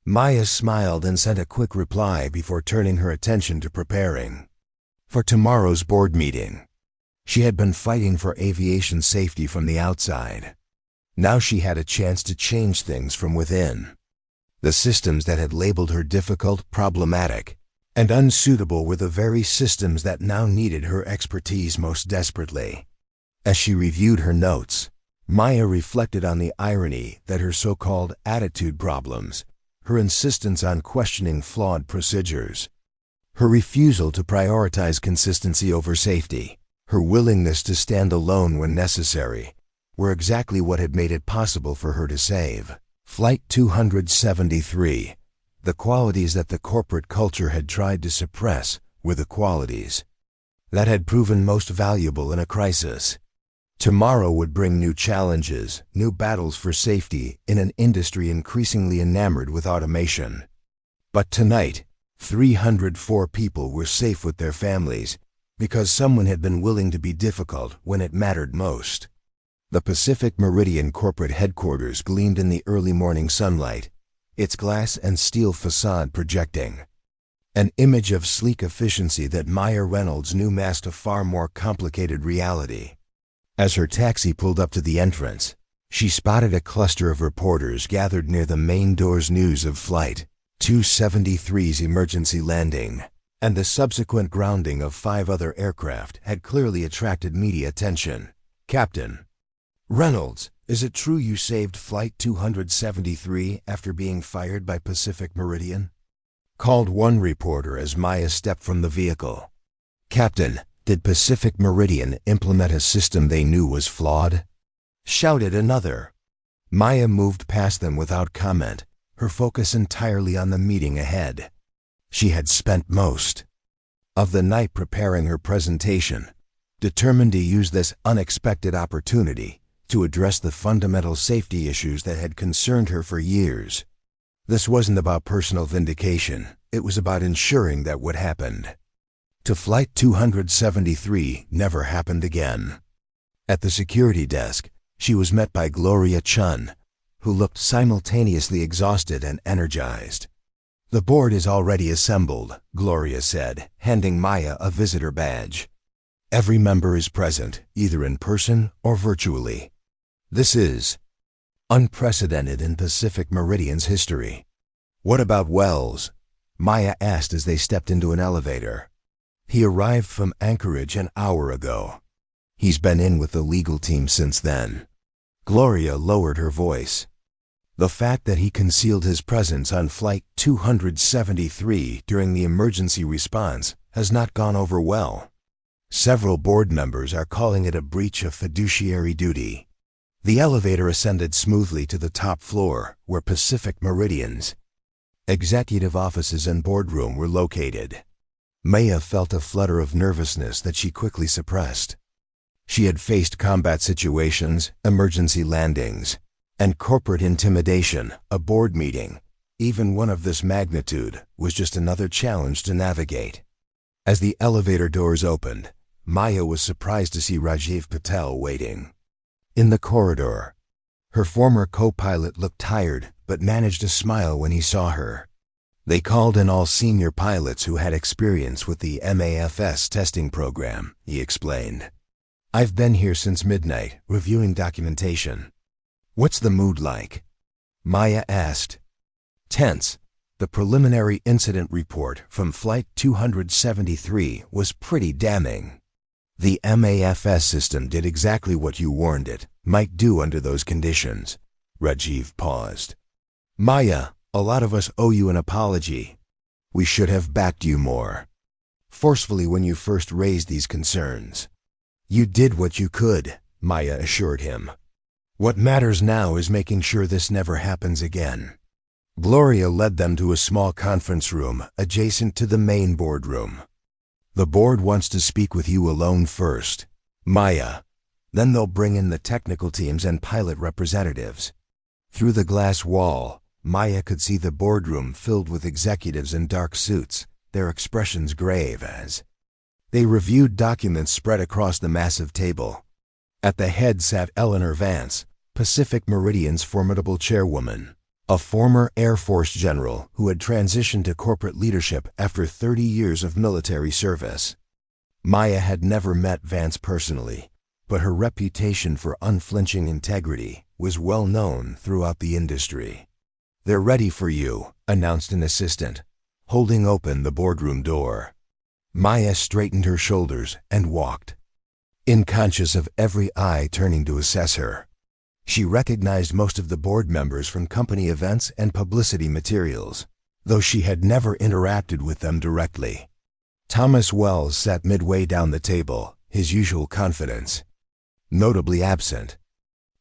Maya smiled and sent a quick reply before turning her attention to preparing for tomorrow's board meeting. She had been fighting for aviation safety from the outside. Now she had a chance to change things from within. The systems that had labeled her difficult, problematic, and unsuitable were the very systems that now needed her expertise most desperately. As she reviewed her notes, Maya reflected on the irony that her so-called attitude problems, her insistence on questioning flawed procedures, her refusal to prioritize consistency over safety, her willingness to stand alone when necessary, were exactly what had made it possible for her to save Flight 273. The qualities that the corporate culture had tried to suppress were the qualities that had proven most valuable in a crisis. Tomorrow would bring new challenges, new battles for safety in an industry increasingly enamored with automation. But tonight, 304 people were safe with their families because someone had been willing to be difficult when it mattered most. The Pacific Meridian corporate headquarters gleamed in the early morning sunlight, its glass and steel facade projecting an image of sleek efficiency that Maya Reynolds knew masked a far more complicated reality. As her taxi pulled up to the entrance, she spotted a cluster of reporters gathered near the main door's news of Flight 273's emergency landing, and the subsequent grounding of 5 other aircraft had clearly attracted media attention. Captain Reynolds, is it true you saved Flight 273 after being fired by Pacific Meridian? Called one reporter as Maya stepped from the vehicle. Captain, did Pacific Meridian implement a system they knew was flawed? Shouted another. Maya moved past them without comment, her focus entirely on the meeting ahead. She had spent most of the night preparing her presentation, determined to use this unexpected opportunity to address the fundamental safety issues that had concerned her for years. This wasn't about personal vindication, it was about ensuring that what happened to Flight 273 never happened again. At the security desk, she was met by Gloria Chun, who looked simultaneously exhausted and energized. The board is already assembled, Gloria said, handing Maya a visitor badge. Every member is present, either in person or virtually. This is unprecedented in Pacific Meridian's history. What about Wells? Maya asked as they stepped into an elevator. He arrived from Anchorage an hour ago. He's been in with the legal team since then. Gloria lowered her voice. The fact that he concealed his presence on Flight 273 during the emergency response has not gone over well. Several board members are calling it a breach of fiduciary duty. The elevator ascended smoothly to the top floor, where Pacific Meridian's executive offices and boardroom were located. Maya felt a flutter of nervousness that she quickly suppressed. She had faced combat situations, emergency landings, and corporate intimidation. A board meeting, even one of this magnitude, was just another challenge to navigate. As the elevator doors opened, Maya was surprised to see Rajiv Patel waiting in the corridor. Her former co-pilot looked tired, but managed to smile when he saw her. They called in all senior pilots who had experience with the MAFS testing program, he explained. I've been here since midnight, reviewing documentation. What's the mood like? Maya asked. Tense. The preliminary incident report from Flight 273 was pretty damning. The MAFS system did exactly what you warned it might do under those conditions. Rajiv paused. Maya, a lot of us owe you an apology. We should have backed you more forcefully when you first raised these concerns. You did what you could, Maya assured him. What matters now is making sure this never happens again. Gloria led them to a small conference room adjacent to the main boardroom. The board wants to speak with you alone first, Maya. Then they'll bring in the technical teams and pilot representatives. Through the glass wall, Maya could see the boardroom filled with executives in dark suits, their expressions grave as they reviewed documents spread across the massive table. At the head sat Eleanor Vance, Pacific Meridian's formidable chairwoman, a former Air Force general who had transitioned to corporate leadership after 30 years of military service. Maya had never met Vance personally, but her reputation for unflinching integrity was well known throughout the industry. They're ready for you, announced an assistant, holding open the boardroom door. Maya straightened her shoulders and walked, unconscious of every eye turning to assess her. She recognized most of the board members from company events and publicity materials, though she had never interacted with them directly. Thomas Wells sat midway down the table, his usual confidence notably absent.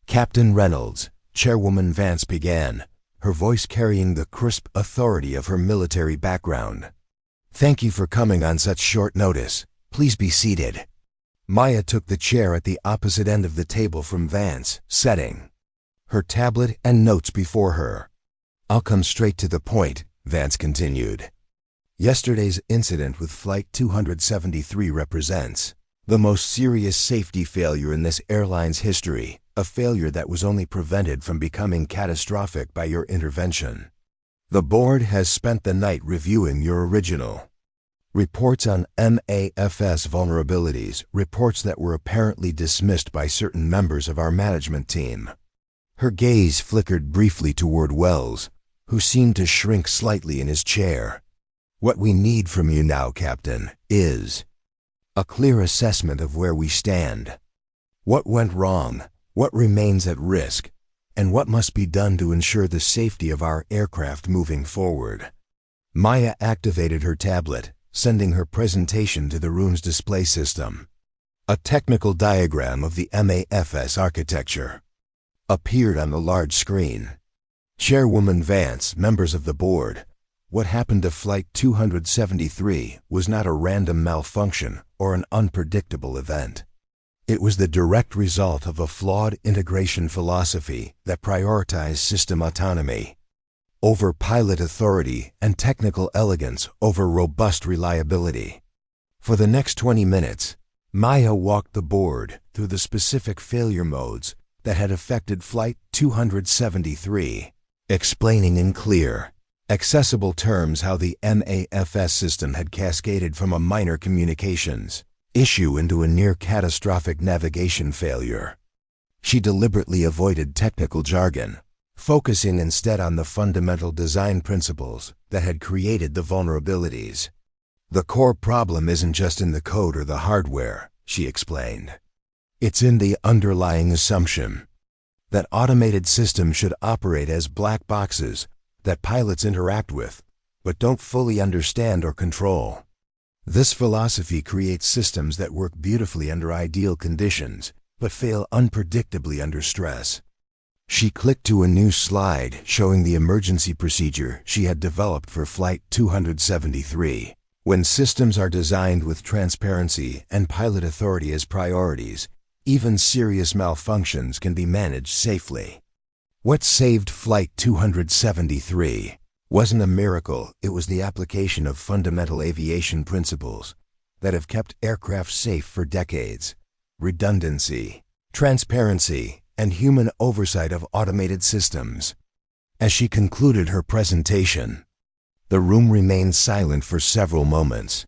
Captain Reynolds, Chairwoman Vance began, her voice carrying the crisp authority of her military background. Thank you for coming on such short notice. Please be seated. Maya took the chair at the opposite end of the table from Vance, setting her tablet and notes before her. I'll come straight to the point, Vance continued. Yesterday's incident with Flight 273 represents the most serious safety failure in this airline's history, a failure that was only prevented from becoming catastrophic by your intervention. The board has spent the night reviewing your original reports on MAFS vulnerabilities, reports that were apparently dismissed by certain members of our management team. Her gaze flickered briefly toward Wells, who seemed to shrink slightly in his chair. What we need from you now, Captain, is a clear assessment of where we stand. What went wrong, what remains at risk, and what must be done to ensure the safety of our aircraft moving forward. Maya activated her tablet, sending her presentation to the room's display system. A technical diagram of the MAFS architecture appeared on the large screen. Chairwoman Vance, members of the board, what happened to Flight 273 was not a random malfunction or an unpredictable event. It was the direct result of a flawed integration philosophy that prioritized system autonomy over pilot authority and technical elegance over robust reliability. For the next 20 minutes, Maya walked the board through the specific failure modes that had affected Flight 273, explaining in clear, accessible terms how the MAFS system had cascaded from a minor communications issue into a near-catastrophic navigation failure. She deliberately avoided technical jargon, focusing instead on the fundamental design principles that had created the vulnerabilities. The core problem isn't just in the code or the hardware, she explained. It's in the underlying assumption that automated systems should operate as black boxes that pilots interact with, but don't fully understand or control. This philosophy creates systems that work beautifully under ideal conditions, but fail unpredictably under stress. She clicked to a new slide showing the emergency procedure she had developed for Flight 273. When systems are designed with transparency and pilot authority as priorities, even serious malfunctions can be managed safely. What saved Flight 273 wasn't a miracle, it was the application of fundamental aviation principles that have kept aircraft safe for decades: redundancy, transparency, and human oversight of automated systems. As she concluded her presentation, the room remained silent for several moments.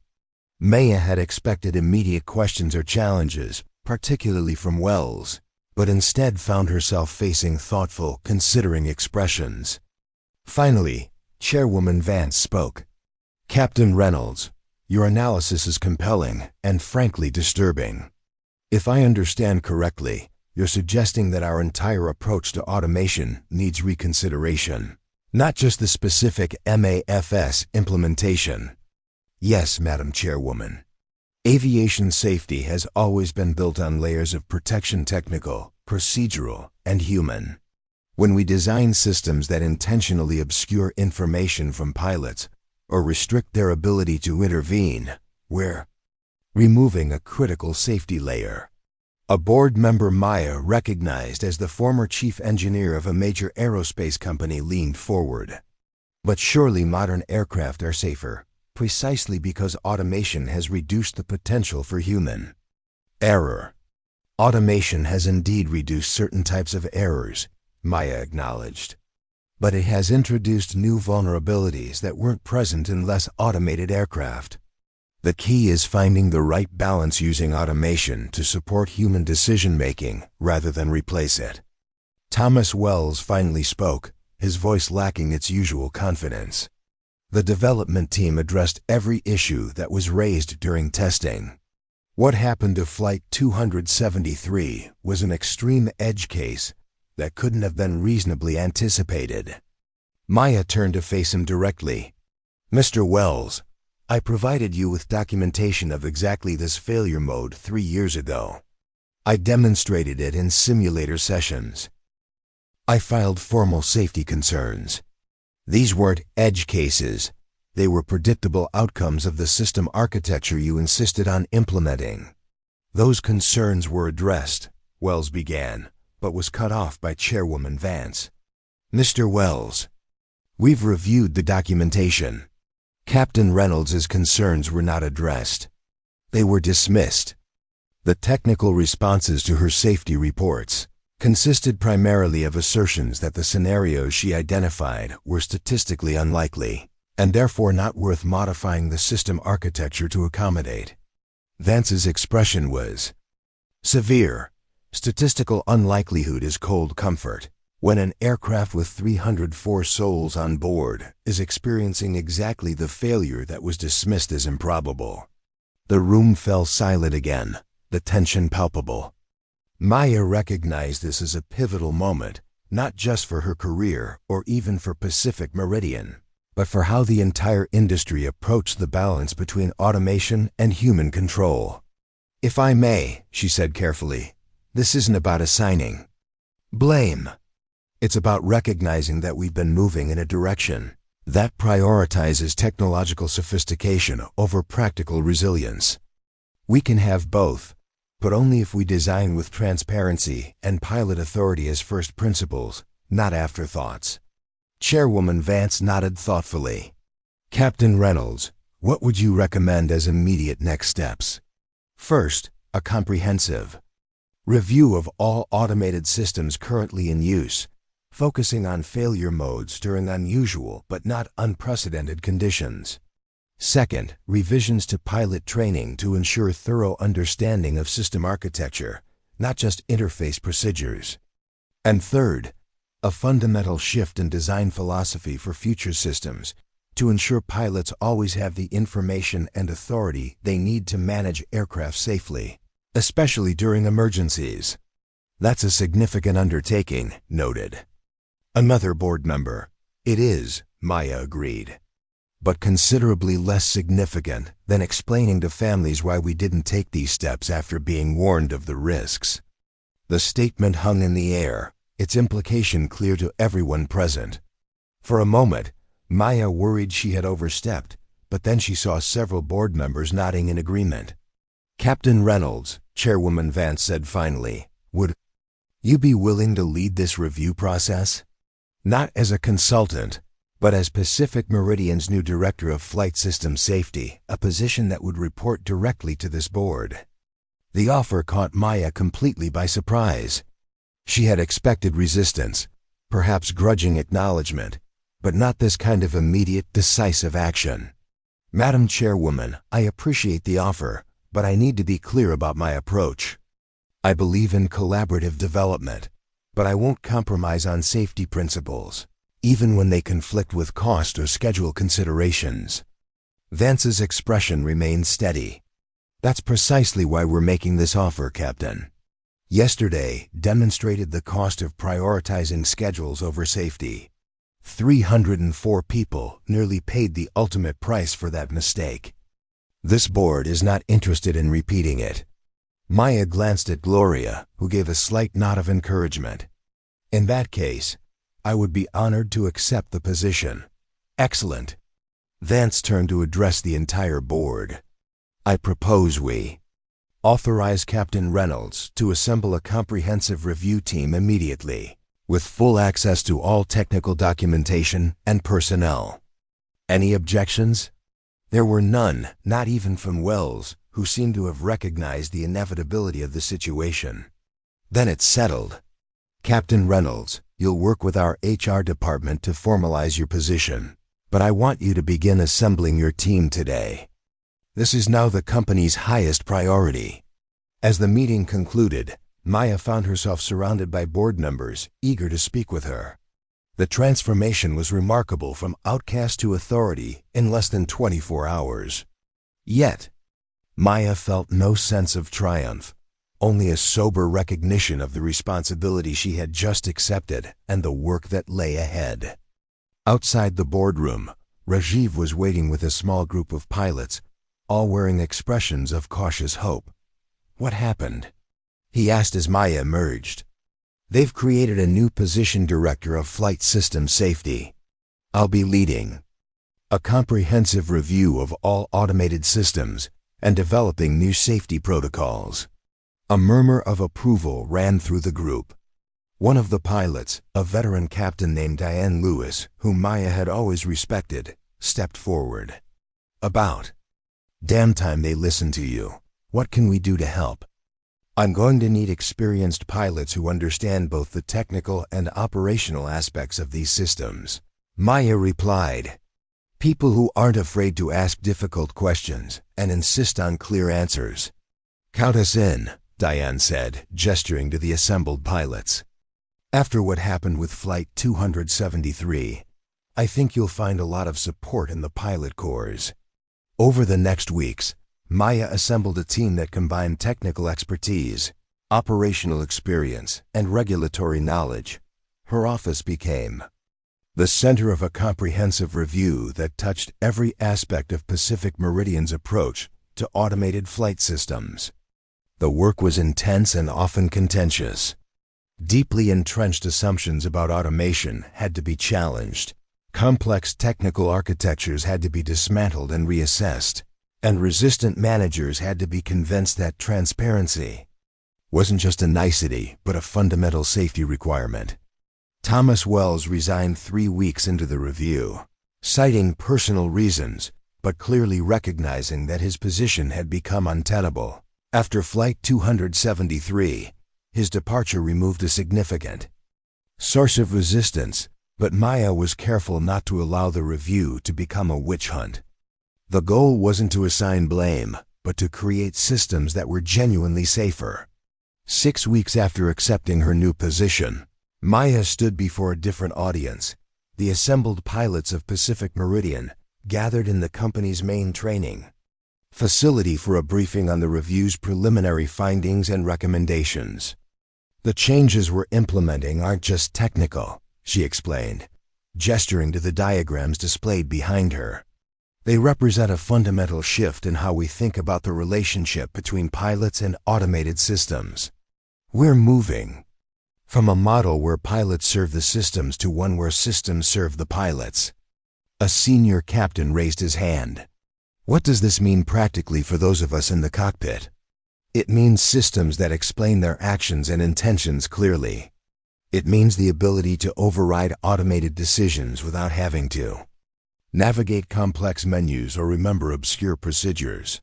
Maya had expected immediate questions or challenges, particularly from Wells, but instead found herself facing thoughtful, considering expressions. Finally, Chairwoman Vance spoke. "Captain Reynolds, your analysis is compelling and frankly disturbing. If I understand correctly, you're suggesting that our entire approach to automation needs reconsideration, not just the specific MAFS implementation." "Yes, Madam Chairwoman. Aviation safety has always been built on layers of protection: technical, procedural, and human. When we design systems that intentionally obscure information from pilots or restrict their ability to intervene, we're removing a critical safety layer." A board member Maya, recognized as the former chief engineer of a major aerospace company, leaned forward. "But surely modern aircraft are safer, precisely because automation has reduced the potential for human error." "Automation has indeed reduced certain types of errors," Maya acknowledged. "But it has introduced new vulnerabilities that weren't present in less automated aircraft. The key is finding the right balance, using automation to support human decision-making rather than replace it." Thomas Wells finally spoke, his voice lacking its usual confidence. The development team addressed every issue that was raised during testing. What happened to Flight 273 was an extreme edge case that couldn't have been reasonably anticipated. Maya turned to face him directly. "Mr. Wells, I provided you with documentation of exactly this failure mode 3 years ago. I demonstrated it in simulator sessions. I filed formal safety concerns. These weren't edge cases. They were predictable outcomes of the system architecture you insisted on implementing." "Those concerns were addressed," Wells began, but was cut off by Chairwoman Vance. "Mr. Wells, we've reviewed the documentation. Captain Reynolds' concerns were not addressed. They were dismissed. The technical responses to her safety reports consisted primarily of assertions that the scenarios she identified were statistically unlikely, and therefore not worth modifying the system architecture to accommodate." Vance's expression was severe. "Statistical unlikelihood is cold comfort when an aircraft with 304 souls on board is experiencing exactly the failure that was dismissed as improbable." The room fell silent again, the tension palpable. Maya recognized this as a pivotal moment, not just for her career or even for Pacific Meridian, but for how the entire industry approached the balance between automation and human control. "If I may," she said carefully, "this isn't about assigning blame. It's about recognizing that we've been moving in a direction that prioritizes technological sophistication over practical resilience. We can have both, but only if we design with transparency and pilot authority as first principles, not afterthoughts." Chairwoman Vance nodded thoughtfully. "Captain Reynolds, what would you recommend as immediate next steps?" "First, a comprehensive review of all automated systems currently in use, focusing on failure modes during unusual but not unprecedented conditions. Second, revisions to pilot training to ensure thorough understanding of system architecture, not just interface procedures. And third, a fundamental shift in design philosophy for future systems to ensure pilots always have the information and authority they need to manage aircraft safely, especially during emergencies." "That's a significant undertaking," noted another board member. "It is," Maya agreed, "but considerably less significant than explaining to families why we didn't take these steps after being warned of the risks." The statement hung in the air, its implication clear to everyone present. For a moment, Maya worried she had overstepped, but then she saw several board members nodding in agreement. "Captain Reynolds," Chairwoman Vance said finally, "would you be willing to lead this review process? Not as a consultant, but as Pacific Meridian's new Director of Flight System Safety, a position that would report directly to this board." The offer caught Maya completely by surprise. She had expected resistance, perhaps grudging acknowledgement, but not this kind of immediate, decisive action. "Madam Chairwoman, I appreciate the offer, but I need to be clear about my approach. I believe in collaborative development, but I won't compromise on safety principles, even when they conflict with cost or schedule considerations." Vance's expression remained steady. "That's precisely why we're making this offer, Captain. Yesterday demonstrated the cost of prioritizing schedules over safety. 304 people nearly paid the ultimate price for that mistake. This board is not interested in repeating it." Maya glanced at Gloria, who gave a slight nod of encouragement. "In that case, I would be honored to accept the position." "Excellent." Vance turned to address the entire board. "I propose we authorize Captain Reynolds to assemble a comprehensive review team immediately, with full access to all technical documentation and personnel." Any objections? There were none, not even from Wells, who seemed to have recognized the inevitability of the situation. Then it's settled. "Captain Reynolds, you'll work with our HR department to formalize your position, but I want you to begin assembling your team today. This is now the company's highest priority." As the meeting concluded, Maya found herself surrounded by board members, eager to speak with her. The transformation was remarkable from outcast to authority in less than 24 hours. Yet, Maya felt no sense of triumph, only a sober recognition of the responsibility she had just accepted and the work that lay ahead. Outside the boardroom, Rajiv was waiting with a small group of pilots, all wearing expressions of cautious hope. "What happened?" he asked as Maya emerged. "They've created a new position, Director of Flight System Safety. I'll be leading a comprehensive review of all automated systems and developing new safety protocols." A murmur of approval ran through the group. One of the pilots, a veteran captain named Diane Lewis, whom Maya had always respected, stepped forward. "Damn time they listened to you. What can we do to help?" "I'm going to need experienced pilots who understand both the technical and operational aspects of these systems," Maya replied. "People who aren't afraid to ask difficult questions and insist on clear answers." "Count us in," Diane said, gesturing to the assembled pilots. "After what happened with Flight 273, I think you'll find a lot of support in the pilot corps." Over the next weeks, Maya assembled a team that combined technical expertise, operational experience, and regulatory knowledge. Her office became the center of a comprehensive review that touched every aspect of Pacific Meridian's approach to automated flight systems. The work was intense and often contentious. Deeply entrenched assumptions about automation had to be challenged. Complex technical architectures had to be dismantled and reassessed, and resistant managers had to be convinced that transparency wasn't just a nicety, but a fundamental safety requirement. Thomas Wells resigned 3 weeks into the review, citing personal reasons, but clearly recognizing that his position had become untenable. After Flight 273, his departure removed a significant source of resistance, but Maya was careful not to allow the review to become a witch hunt. The goal wasn't to assign blame, but to create systems that were genuinely safer. 6 weeks after accepting her new position, Maya stood before a different audience. The assembled pilots of Pacific Meridian gathered in the company's main training facility for a briefing on the review's preliminary findings and recommendations. "The changes we're implementing aren't just technical," she explained, gesturing to the diagrams displayed behind her. "They represent a fundamental shift in how we think about the relationship between pilots and automated systems. We're moving from a model where pilots serve the systems to one where systems serve the pilots. A senior captain raised his hand. What does this mean practically for those of us in the cockpit? It means systems that explain their actions and intentions clearly. It means the ability to override automated decisions without having to navigate complex menus or remember obscure procedures.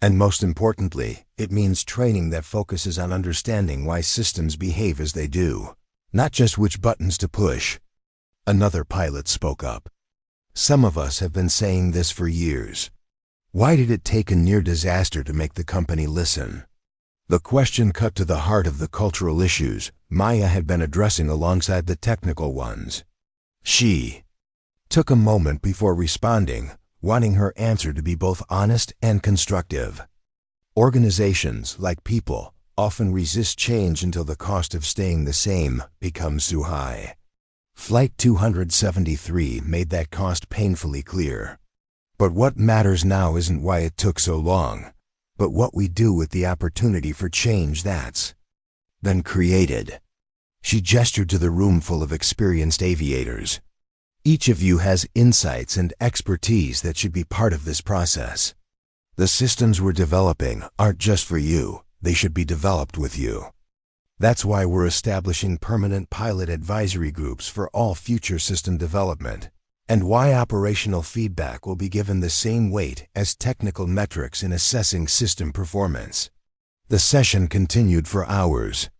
And most importantly, it means training that focuses on understanding why systems behave as they do, not just which buttons to push. Another pilot spoke up. Some of us have been saying this for years. Why did it take a near disaster to make the company listen? The question cut to the heart of the cultural issues Maya had been addressing alongside the technical ones. She took a moment before responding, wanting her answer to be both honest and constructive. Organizations, like people, often resist change until the cost of staying the same becomes too high. Flight 273 made that cost painfully clear. But what matters now isn't why it took so long, but what we do with the opportunity for change that's been created. She gestured to the room full of experienced aviators. Each of you has insights and expertise that should be part of this process. The systems we're developing aren't just for you, they should be developed with you. That's why we're establishing permanent pilot advisory groups for all future system development, and why operational feedback will be given the same weight as technical metrics in assessing system performance. The session continued for hours,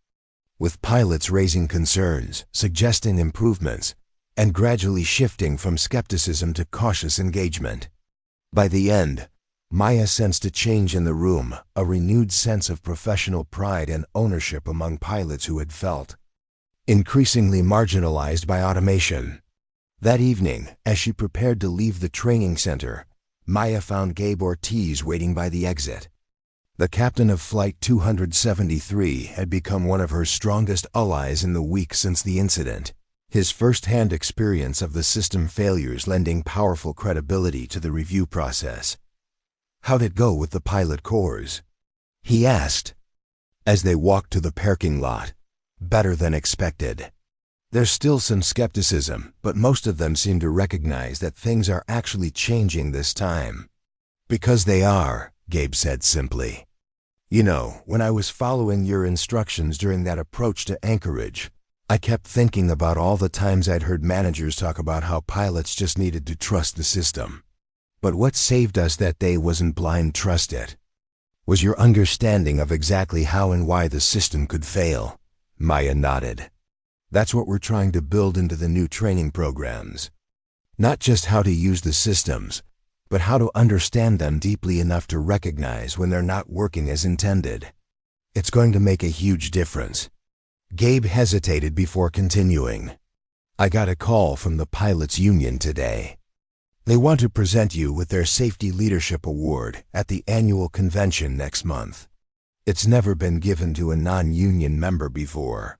with pilots raising concerns, suggesting improvements, and gradually shifting from skepticism to cautious engagement. By the end, Maya sensed a change in the room, a renewed sense of professional pride and ownership among pilots who had felt increasingly marginalized by automation. That evening, as she prepared to leave the training center, Maya found Gabe Ortiz waiting by the exit. The captain of Flight 273 had become one of her strongest allies in the week since the incident, his first-hand experience of the system failures lending powerful credibility to the review process. "How'd it go with the pilot corps?" he asked, as they walked to the parking lot. "Better than expected. There's still some skepticism, but most of them seem to recognize that things are actually changing this time." "Because they are," Gabe said simply. "You know, when I was following your instructions during that approach to Anchorage, I kept thinking about all the times I'd heard managers talk about how pilots just needed to trust the system. But what saved us that day wasn't blind trust it was your understanding of exactly how and why the system could fail." Maya nodded. "That's what we're trying to build into the new training programs. Not just how to use the systems, but how to understand them deeply enough to recognize when they're not working as intended. It's going to make a huge difference." Gabe hesitated before continuing. "I got a call from the pilots' union today. They want to present you with their Safety Leadership Award at the annual convention next month. It's never been given to a non-union member before."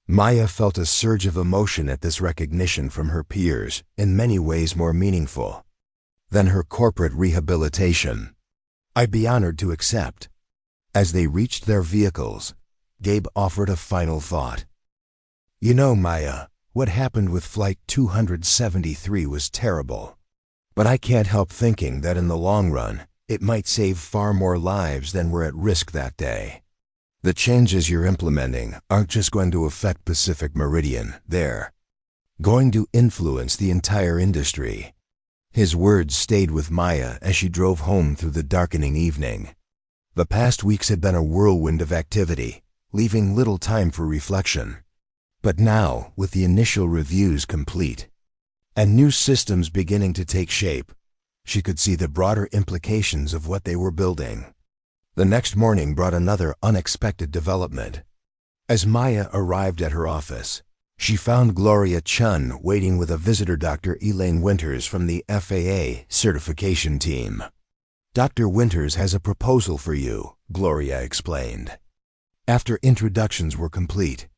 Maya felt a surge of emotion at this recognition from her peers, in many ways more meaningful than her corporate rehabilitation. "I'd be honored to accept." As they reached their vehicles, Gabe offered a final thought. "You know, Maya, what happened with Flight 273 was terrible. But I can't help thinking that in the long run, it might save far more lives than were at risk that day. The changes you're implementing aren't just going to affect Pacific Meridian, they're going to influence the entire industry." His words stayed with Maya as she drove home through the darkening evening. The past weeks had been a whirlwind of activity, leaving little time for reflection. But now, with the initial reviews complete, and new systems beginning to take shape, she could see the broader implications of what they were building. The next morning brought another unexpected development. As Maya arrived at her office, she found Gloria Chun waiting with a visitor, Dr. Elaine Winters from the FAA certification team. "Dr. Winters has a proposal for you," Gloria explained. After introductions were complete,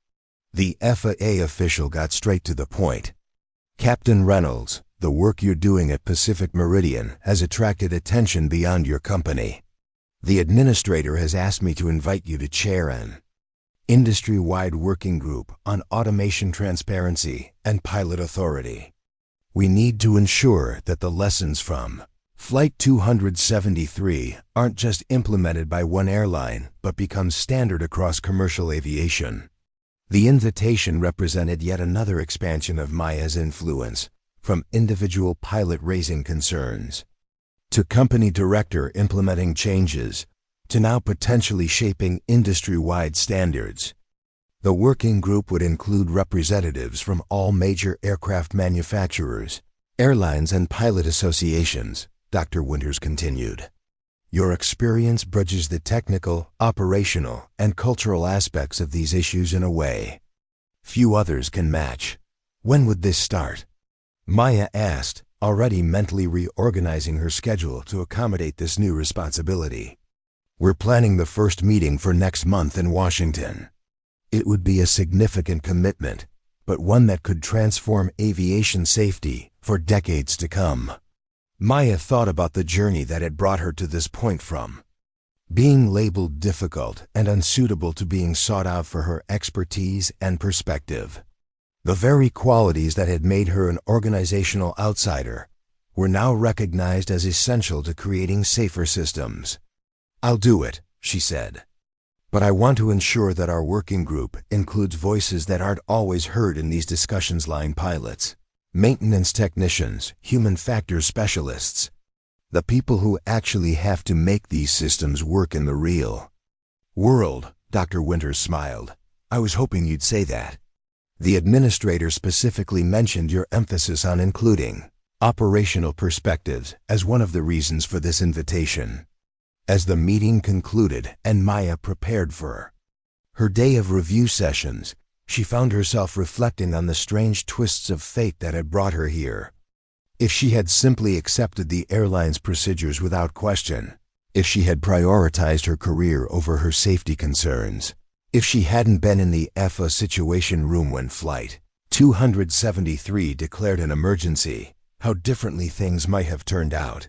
the FAA official got straight to the point. "Captain Reynolds, the work you're doing at Pacific Meridian has attracted attention beyond your company. The administrator has asked me to invite you to chair an Industry-wide working group on automation transparency and pilot authority. We need to ensure that the lessons from Flight 273 aren't just implemented by one airline, but become standard across commercial aviation. The invitation represented yet another expansion of Maya's influence, from individual pilot raising concerns, to company director implementing changes, to now potentially shaping industry-wide standards. The working group would include representatives from all major aircraft manufacturers, airlines, and pilot associations, Dr. Winters continued. Your experience bridges the technical, operational, and cultural aspects of these issues in a way few others can match. When would this start? Maya asked, already mentally reorganizing her schedule to accommodate this new responsibility. We're planning the first meeting for next month in Washington. It would be a significant commitment, but one that could transform aviation safety for decades to come. Maya thought about the journey that had brought her to this point, from being labeled difficult and unsuitable to being sought out for her expertise and perspective. The very qualities that had made her an organizational outsider were now recognized as essential to creating safer systems. I'll do it, she said. But I want to ensure that our working group includes voices that aren't always heard in these discussions: line pilots, maintenance technicians, human factors specialists, the people who actually have to make these systems work in the real world. Dr. Winters smiled. I was hoping you'd say that. The administrator specifically mentioned your emphasis on including operational perspectives as one of the reasons for this invitation. As the meeting concluded and Maya prepared for her day of review sessions, she found herself reflecting on the strange twists of fate that had brought her here. If she had simply accepted the airline's procedures without question, if she had prioritized her career over her safety concerns, if she hadn't been in the FA situation room when Flight 273 declared an emergency, how differently things might have turned out.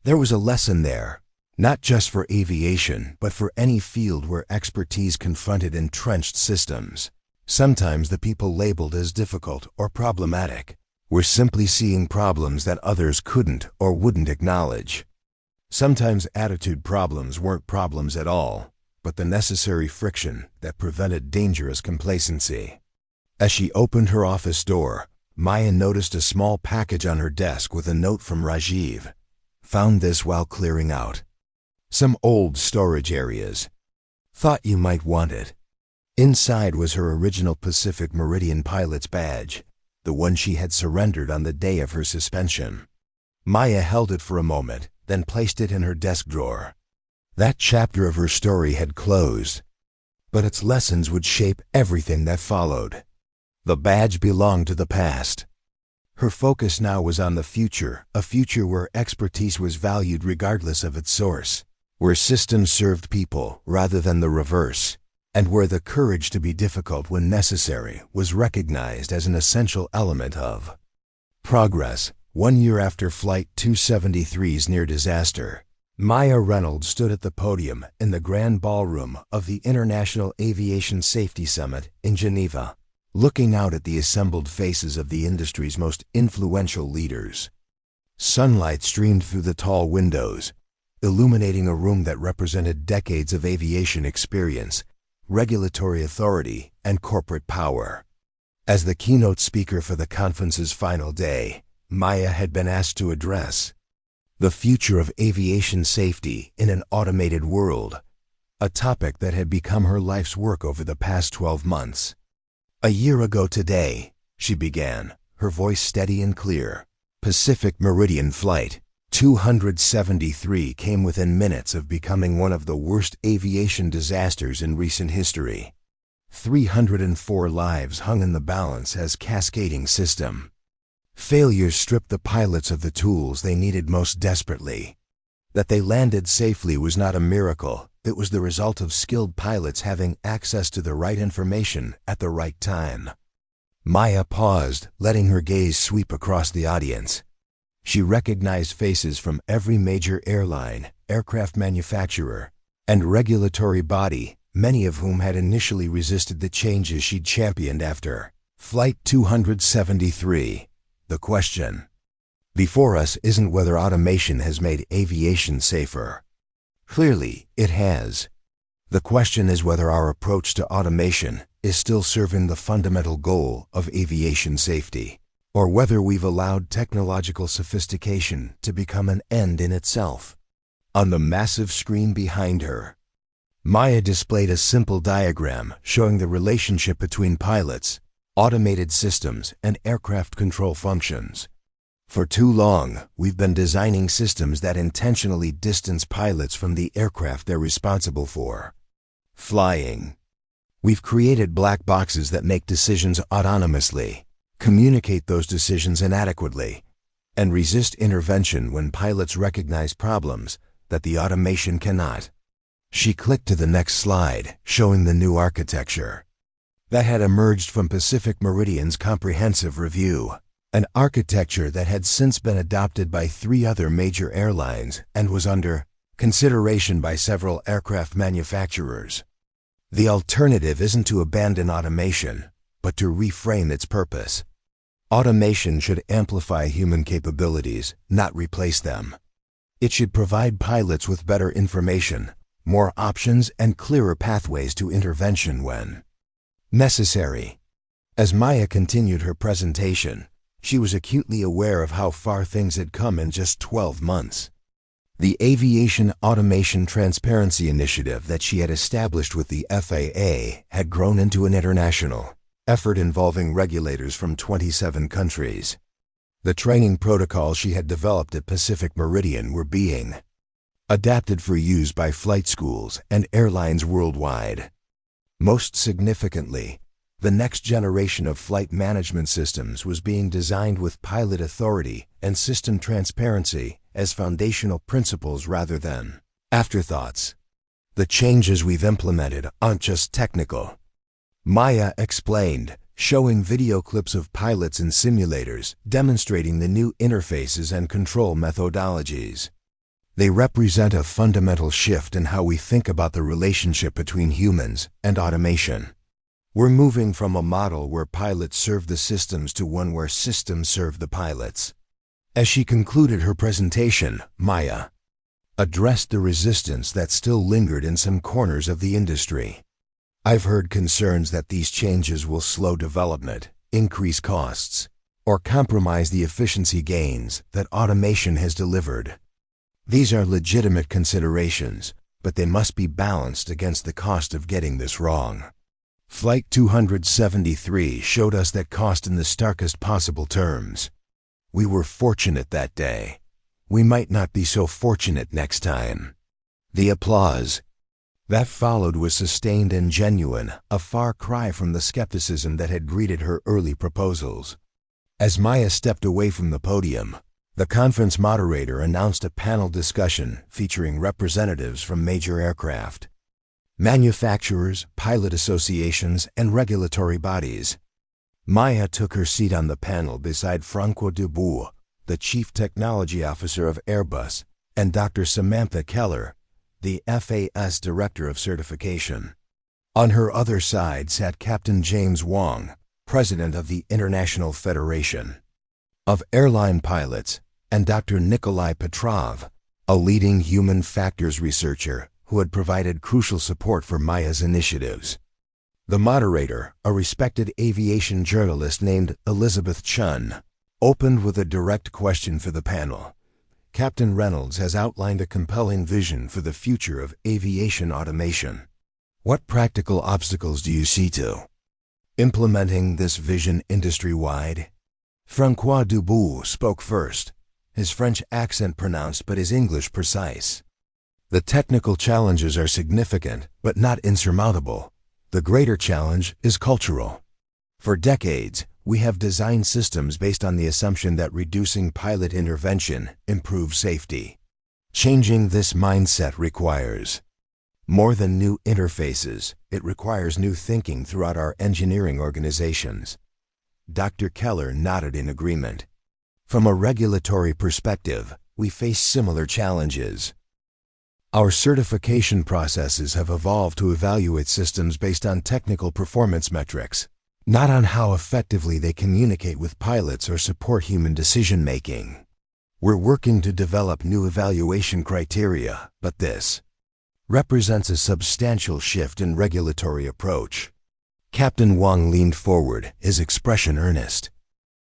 There was a lesson there, not just for aviation, but for any field where expertise confronted entrenched systems. Sometimes the people labeled as difficult or problematic were simply seeing problems that others couldn't or wouldn't acknowledge. Sometimes attitude problems weren't problems at all, but the necessary friction that prevented dangerous complacency. As she opened her office door, Maya noticed a small package on her desk with a note from Rajiv. Found this while clearing out some old storage areas. Thought you might want it. Inside was her original Pacific Meridian pilot's badge, the one she had surrendered on the day of her suspension. Maya held it for a moment, then placed it in her desk drawer. That chapter of her story had closed, but its lessons would shape everything that followed. The badge belonged to the past. Her focus now was on the future, a future where expertise was valued regardless of its source, where systems served people rather than the reverse, and where the courage to be difficult when necessary was recognized as an essential element of progress. 1 year after Flight 273's near disaster, Maya Reynolds stood at the podium in the grand ballroom of the International Aviation Safety Summit in Geneva, looking out at the assembled faces of the industry's most influential leaders. Sunlight streamed through the tall windows, illuminating a room that represented decades of aviation experience, regulatory authority, and corporate power. As the keynote speaker for the conference's final day, Maya had been asked to address the future of aviation safety in an automated world, a topic that had become her life's work over the past 12 months. A year ago today, she began, her voice steady and clear, Pacific Meridian Flight 273 came within minutes of becoming one of the worst aviation disasters in recent history. 304 lives hung in the balance as cascading system failures stripped the pilots of the tools they needed most desperately. That they landed safely was not a miracle, it was the result of skilled pilots having access to the right information at the right time. Maya paused, letting her gaze sweep across the audience. She recognized faces from every major airline, aircraft manufacturer, and regulatory body, many of whom had initially resisted the changes she'd championed after Flight 273. The question before us isn't whether automation has made aviation safer. Clearly, it has. The question is whether our approach to automation is still serving the fundamental goal of aviation safety, or whether we've allowed technological sophistication to become an end in itself. On the massive screen behind her, Maya displayed a simple diagram showing the relationship between pilots, automated systems, and aircraft control functions. For too long, we've been designing systems that intentionally distance pilots from the aircraft they're responsible for flying. We've created black boxes that make decisions autonomously, communicate those decisions inadequately, and resist intervention when pilots recognize problems that the automation cannot. She clicked to the next slide, showing the new architecture that had emerged from Pacific Meridian's comprehensive review, an architecture that had since been adopted by 3 other major airlines and was under consideration by several aircraft manufacturers. The alternative isn't to abandon automation, but to reframe its purpose. Automation should amplify human capabilities, not replace them. It should provide pilots with better information, more options, and clearer pathways to intervention when necessary. As Maya continued her presentation, she was acutely aware of how far things had come in just 12 months. The Aviation Automation Transparency Initiative that she had established with the FAA had grown into an international effort involving regulators from 27 countries. The training protocols she had developed at Pacific Meridian were being adapted for use by flight schools and airlines worldwide. Most significantly, the next generation of flight management systems was being designed with pilot authority and system transparency as foundational principles rather than afterthoughts. The changes we've implemented aren't just technical, Maya explained, showing video clips of pilots in simulators demonstrating the new interfaces and control methodologies. They represent a fundamental shift in how we think about the relationship between humans and automation. We're moving from a model where pilots serve the systems to one where systems serve the pilots. As she concluded her presentation, Maya addressed the resistance that still lingered in some corners of the industry. I've heard concerns that these changes will slow development, increase costs, or compromise the efficiency gains that automation has delivered. These are legitimate considerations, but they must be balanced against the cost of getting this wrong. Flight 273 showed us that cost in the starkest possible terms. We were fortunate that day. We might not be so fortunate next time. The applause that followed was sustained and genuine, a far cry from the skepticism that had greeted her early proposals. As Maya stepped away from the podium, the conference moderator announced a panel discussion featuring representatives from major aircraft manufacturers, pilot associations, and regulatory bodies. Maya took her seat on the panel beside Francois Dubois, the Chief Technology Officer of Airbus, and Dr. Samantha Keller, the FAS Director of Certification. On her other side sat Captain James Wong, President of the International Federation of Airline Pilots, and Dr. Nikolai Petrov, a leading human factors researcher who had provided crucial support for Maya's initiatives. The moderator, a respected aviation journalist named Elizabeth Chun, opened with a direct question for the panel. Captain Reynolds has outlined a compelling vision for the future of aviation automation. What practical obstacles do you see to implementing this vision industry-wide? Francois Dubois spoke first, his French accent pronounced but his English precise. The technical challenges are significant, but not insurmountable. The greater challenge is cultural. For decades, we have designed systems based on the assumption that reducing pilot intervention improves safety. Changing this mindset requires more than new interfaces. It requires new thinking throughout our engineering organizations. Dr. Keller nodded in agreement. From a regulatory perspective, we face similar challenges. Our certification processes have evolved to evaluate systems based on technical performance metrics, not on how effectively they communicate with pilots or support human decision-making. We're working to develop new evaluation criteria, but this represents a substantial shift in regulatory approach. Captain Wang leaned forward, his expression earnest.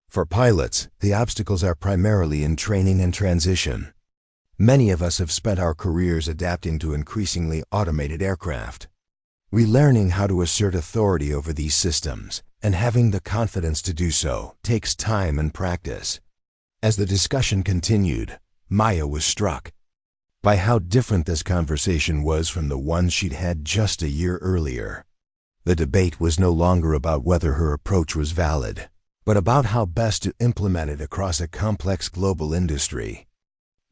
For pilots, the obstacles are primarily in training and transition. Many of us have spent our careers adapting to increasingly automated aircraft. Relearning how to assert authority over these systems, and having the confidence to do so, takes time and practice. As the discussion continued, Maya was struck by how different this conversation was from the one she'd had just a year earlier. The debate was no longer about whether her approach was valid, but about how best to implement it across a complex global industry.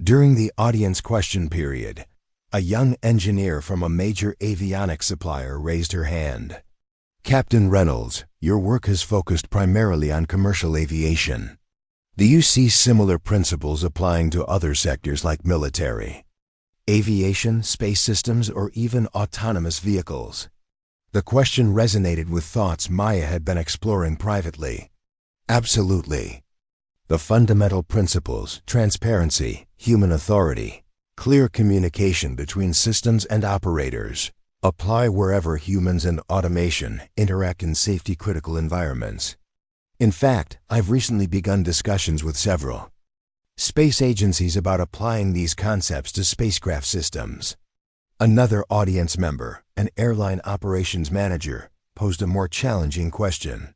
During the audience question period, a young engineer from a major avionics supplier raised her hand. Captain Reynolds, your work has focused primarily on commercial aviation. Do you see similar principles applying to other sectors like military, aviation, space systems, or even autonomous vehicles? The question resonated with thoughts Maya had been exploring privately. Absolutely. The fundamental principles, transparency, human authority, clear communication between systems and operators, apply wherever humans and automation interact in safety-critical environments. In fact, I've recently begun discussions with several space agencies about applying these concepts to spacecraft systems. Another audience member, an airline operations manager, posed a more challenging question.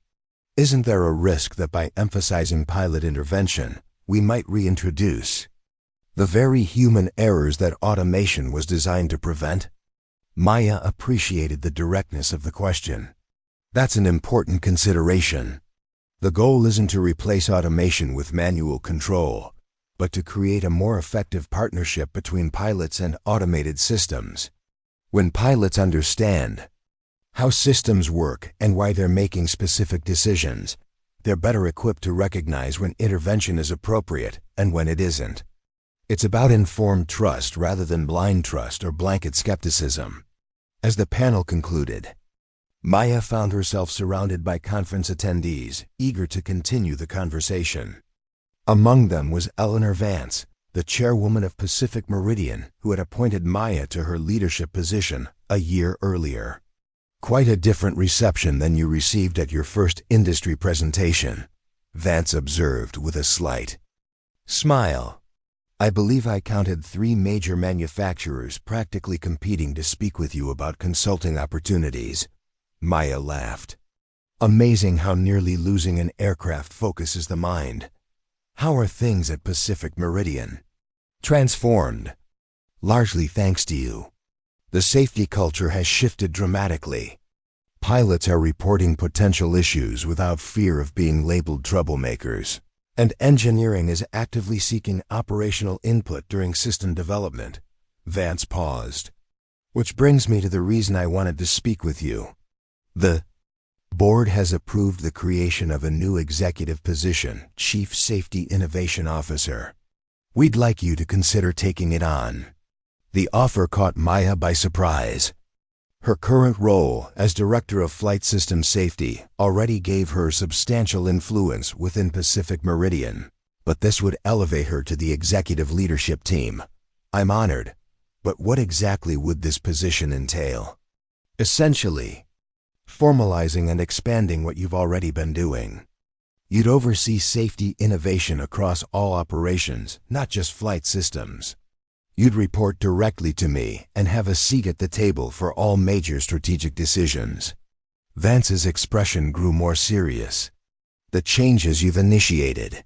Isn't there a risk that by emphasizing pilot intervention, we might reintroduce the very human errors that automation was designed to prevent? Maya appreciated the directness of the question. That's an important consideration. The goal isn't to replace automation with manual control, but to create a more effective partnership between pilots and automated systems. When pilots understand how systems work and why they're making specific decisions, they're better equipped to recognize when intervention is appropriate and when it isn't. It's about informed trust rather than blind trust or blanket skepticism. As the panel concluded, Maya found herself surrounded by conference attendees, eager to continue the conversation. Among them was Eleanor Vance, the chairwoman of Pacific Meridian, who had appointed Maya to her leadership position a year earlier. Quite a different reception than you received at your first industry presentation, Vance observed with a slight smile. I believe I counted 3 major manufacturers practically competing to speak with you about consulting opportunities. Maya laughed. Amazing how nearly losing an aircraft focuses the mind. How are things at Pacific Meridian? Transformed. Largely thanks to you. The safety culture has shifted dramatically. Pilots are reporting potential issues without fear of being labeled troublemakers, and engineering is actively seeking operational input during system development. Vance paused. Which brings me to the reason I wanted to speak with you. The board has approved the creation of a new executive position, Chief Safety Innovation Officer. We'd like you to consider taking it on. The offer caught Maya by surprise. Her current role as Director of Flight System Safety already gave her substantial influence within Pacific Meridian, but this would elevate her to the executive leadership team. I'm honored, but what exactly would this position entail? Essentially, formalizing and expanding what you've already been doing. You'd oversee safety innovation across all operations, not just flight systems. You'd report directly to me and have a seat at the table for all major strategic decisions. Vance's expression grew more serious. The changes you've initiated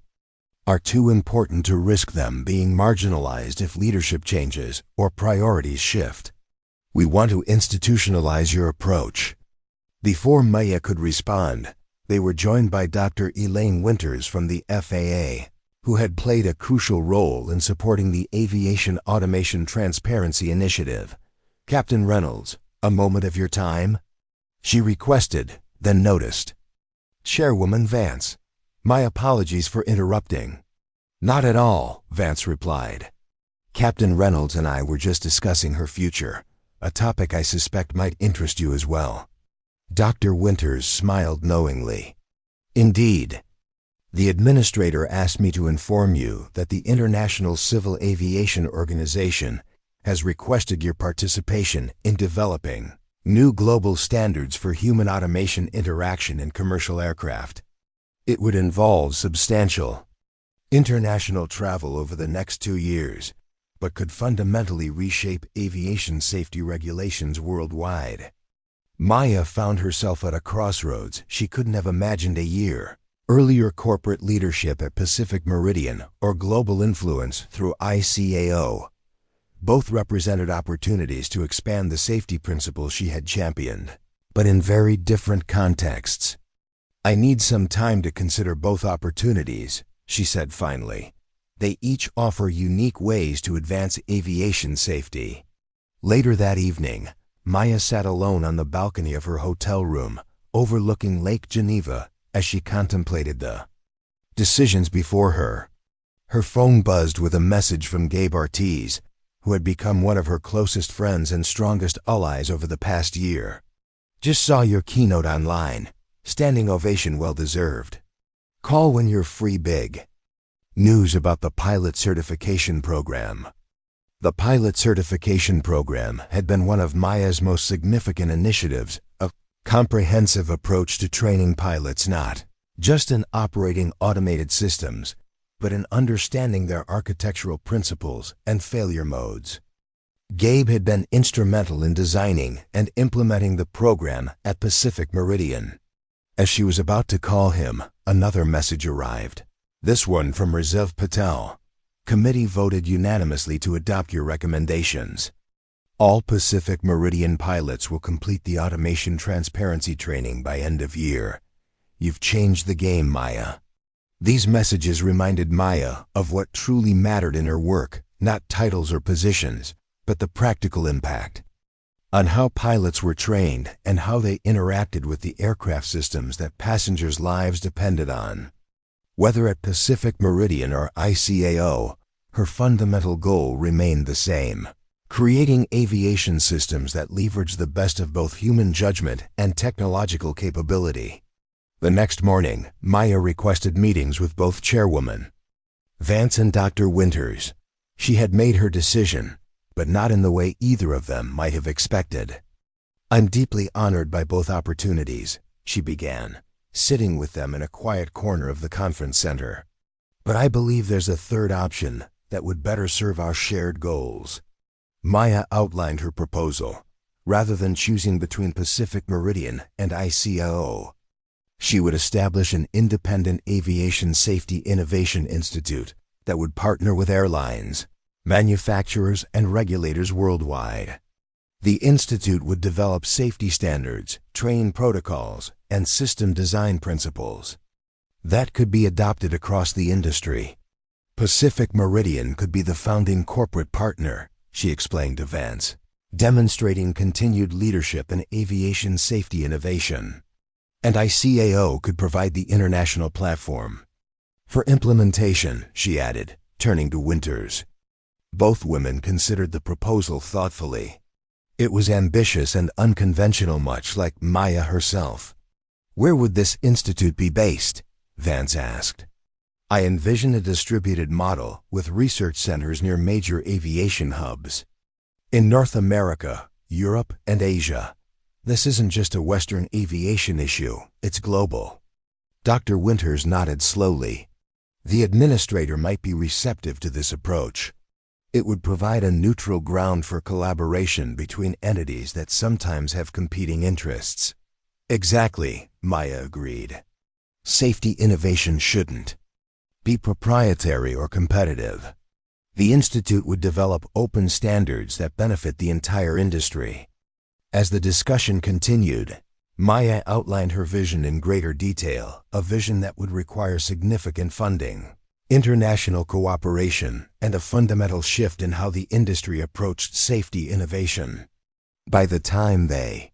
are too important to risk them being marginalized if leadership changes or priorities shift. We want to institutionalize your approach. Before Maya could respond, they were joined by Dr. Elaine Winters from the FAA, who had played a crucial role in supporting the Aviation Automation Transparency Initiative. Captain Reynolds, a moment of your time? She requested, then noticed. Chairwoman Vance, my apologies for interrupting. Not at all, Vance replied. Captain Reynolds and I were just discussing her future, a topic I suspect might interest you as well. Dr. Winters smiled knowingly. Indeed. The administrator asked me to inform you that the International Civil Aviation Organization has requested your participation in developing new global standards for human automation interaction in commercial aircraft. It would involve substantial international travel over the next 2 years, but could fundamentally reshape aviation safety regulations worldwide. Maya found herself at a crossroads she couldn't have imagined a year earlier. Corporate leadership at Pacific Meridian or global influence through ICAO. Both represented opportunities to expand the safety principles she had championed, but in very different contexts. I need some time to consider both opportunities, she said finally. They each offer unique ways to advance aviation safety. Later that evening, Maya sat alone on the balcony of her hotel room, overlooking Lake Geneva, as she contemplated the decisions before her. Her phone buzzed with a message from Gabe Ortiz, who had become one of her closest friends and strongest allies over the past year. Just saw your keynote online. Standing ovation well deserved. Call when you're free. Big news about the pilot certification program. The pilot certification program had been one of Maya's most significant initiatives, a comprehensive approach to training pilots not just in operating automated systems, but in understanding their architectural principles and failure modes. Gabe had been instrumental in designing and implementing the program at Pacific Meridian. As she was about to call him, another message arrived. This one from Raziv Patel. Committee voted unanimously to adopt your recommendations. All Pacific Meridian pilots will complete the automation transparency training by end of year. You've changed the game, Maya. These messages reminded Maya of what truly mattered in her work, not titles or positions, but the practical impact on how pilots were trained and how they interacted with the aircraft systems that passengers' lives depended on. Whether at Pacific Meridian or ICAO, her fundamental goal remained the same: creating aviation systems that leverage the best of both human judgment and technological capability. The next morning, Maya requested meetings with both Chairwoman Vance and Dr. Winters. She had made her decision, but not in the way either of them might have expected. I'm deeply honored by both opportunities, she began, sitting with them in a quiet corner of the conference center. But I believe there's a third option that would better serve our shared goals. Maya outlined her proposal. Rather than choosing between Pacific Meridian and ICAO, she would establish an independent aviation safety innovation institute that would partner with airlines, manufacturers, and regulators worldwide. The institute would develop safety standards, train protocols, and system design principles that could be adopted across the industry. Pacific Meridian could be the founding corporate partner, she explained to Vance, demonstrating continued leadership in aviation safety innovation. And ICAO could provide the international platform for implementation, she added, turning to Winters. Both women considered the proposal thoughtfully. It was ambitious and unconventional, much like Maya herself. Where would this institute be based? Vance asked. I envision a distributed model with research centers near major aviation hubs in North America, Europe, and Asia. This isn't just a Western aviation issue, it's global. Dr. Winters nodded slowly. The administrator might be receptive to this approach. It would provide a neutral ground for collaboration between entities that sometimes have competing interests. Exactly, Maya agreed. Safety innovation shouldn't be proprietary or competitive. The institute would develop open standards that benefit the entire industry. As the discussion continued, Maya outlined her vision in greater detail, a vision that would require significant funding, international cooperation, and a fundamental shift in how the industry approached safety innovation. By the time they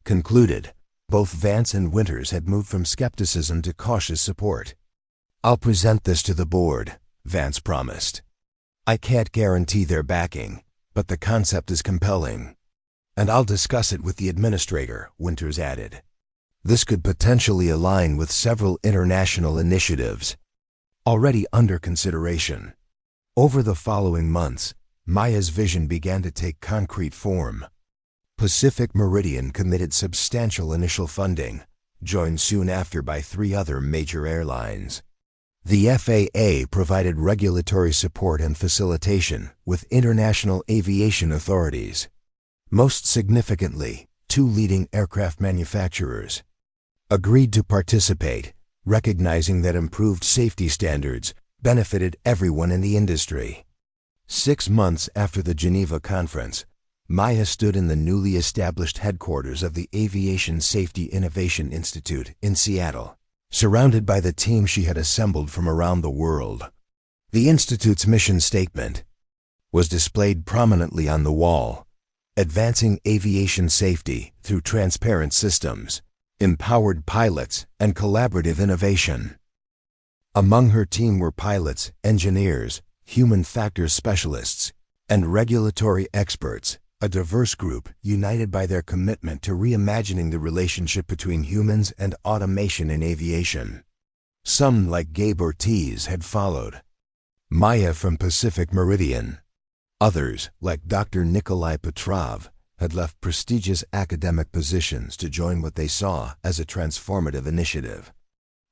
concluded, both Vance and Winters had moved from skepticism to cautious support. I'll present this to the board, Vance promised. I can't guarantee their backing, but the concept is compelling. And I'll discuss it with the administrator, Winters added. This could potentially align with several international initiatives already under consideration. Over the following months, Maya's vision began to take concrete form. Pacific Meridian committed substantial initial funding, joined soon after by 3 other major airlines. The FAA provided regulatory support and facilitation with international aviation authorities. Most significantly, 2 leading aircraft manufacturers agreed to participate, recognizing that improved safety standards benefited everyone in the industry. 6 months after the Geneva Conference, Maya stood in the newly established headquarters of the Aviation Safety Innovation Institute in Seattle, surrounded by the team she had assembled from around the world. The Institute's mission statement was displayed prominently on the wall: advancing aviation safety through transparent systems, empowered pilots, and collaborative innovation. Among her team were pilots, engineers, human factors specialists, and regulatory experts, a diverse group united by their commitment to reimagining the relationship between humans and automation in aviation. Some, like Gabe Ortiz, had followed Maya from Pacific Meridian. Others, like Dr. Nikolai Petrov, had left prestigious academic positions to join what they saw as a transformative initiative.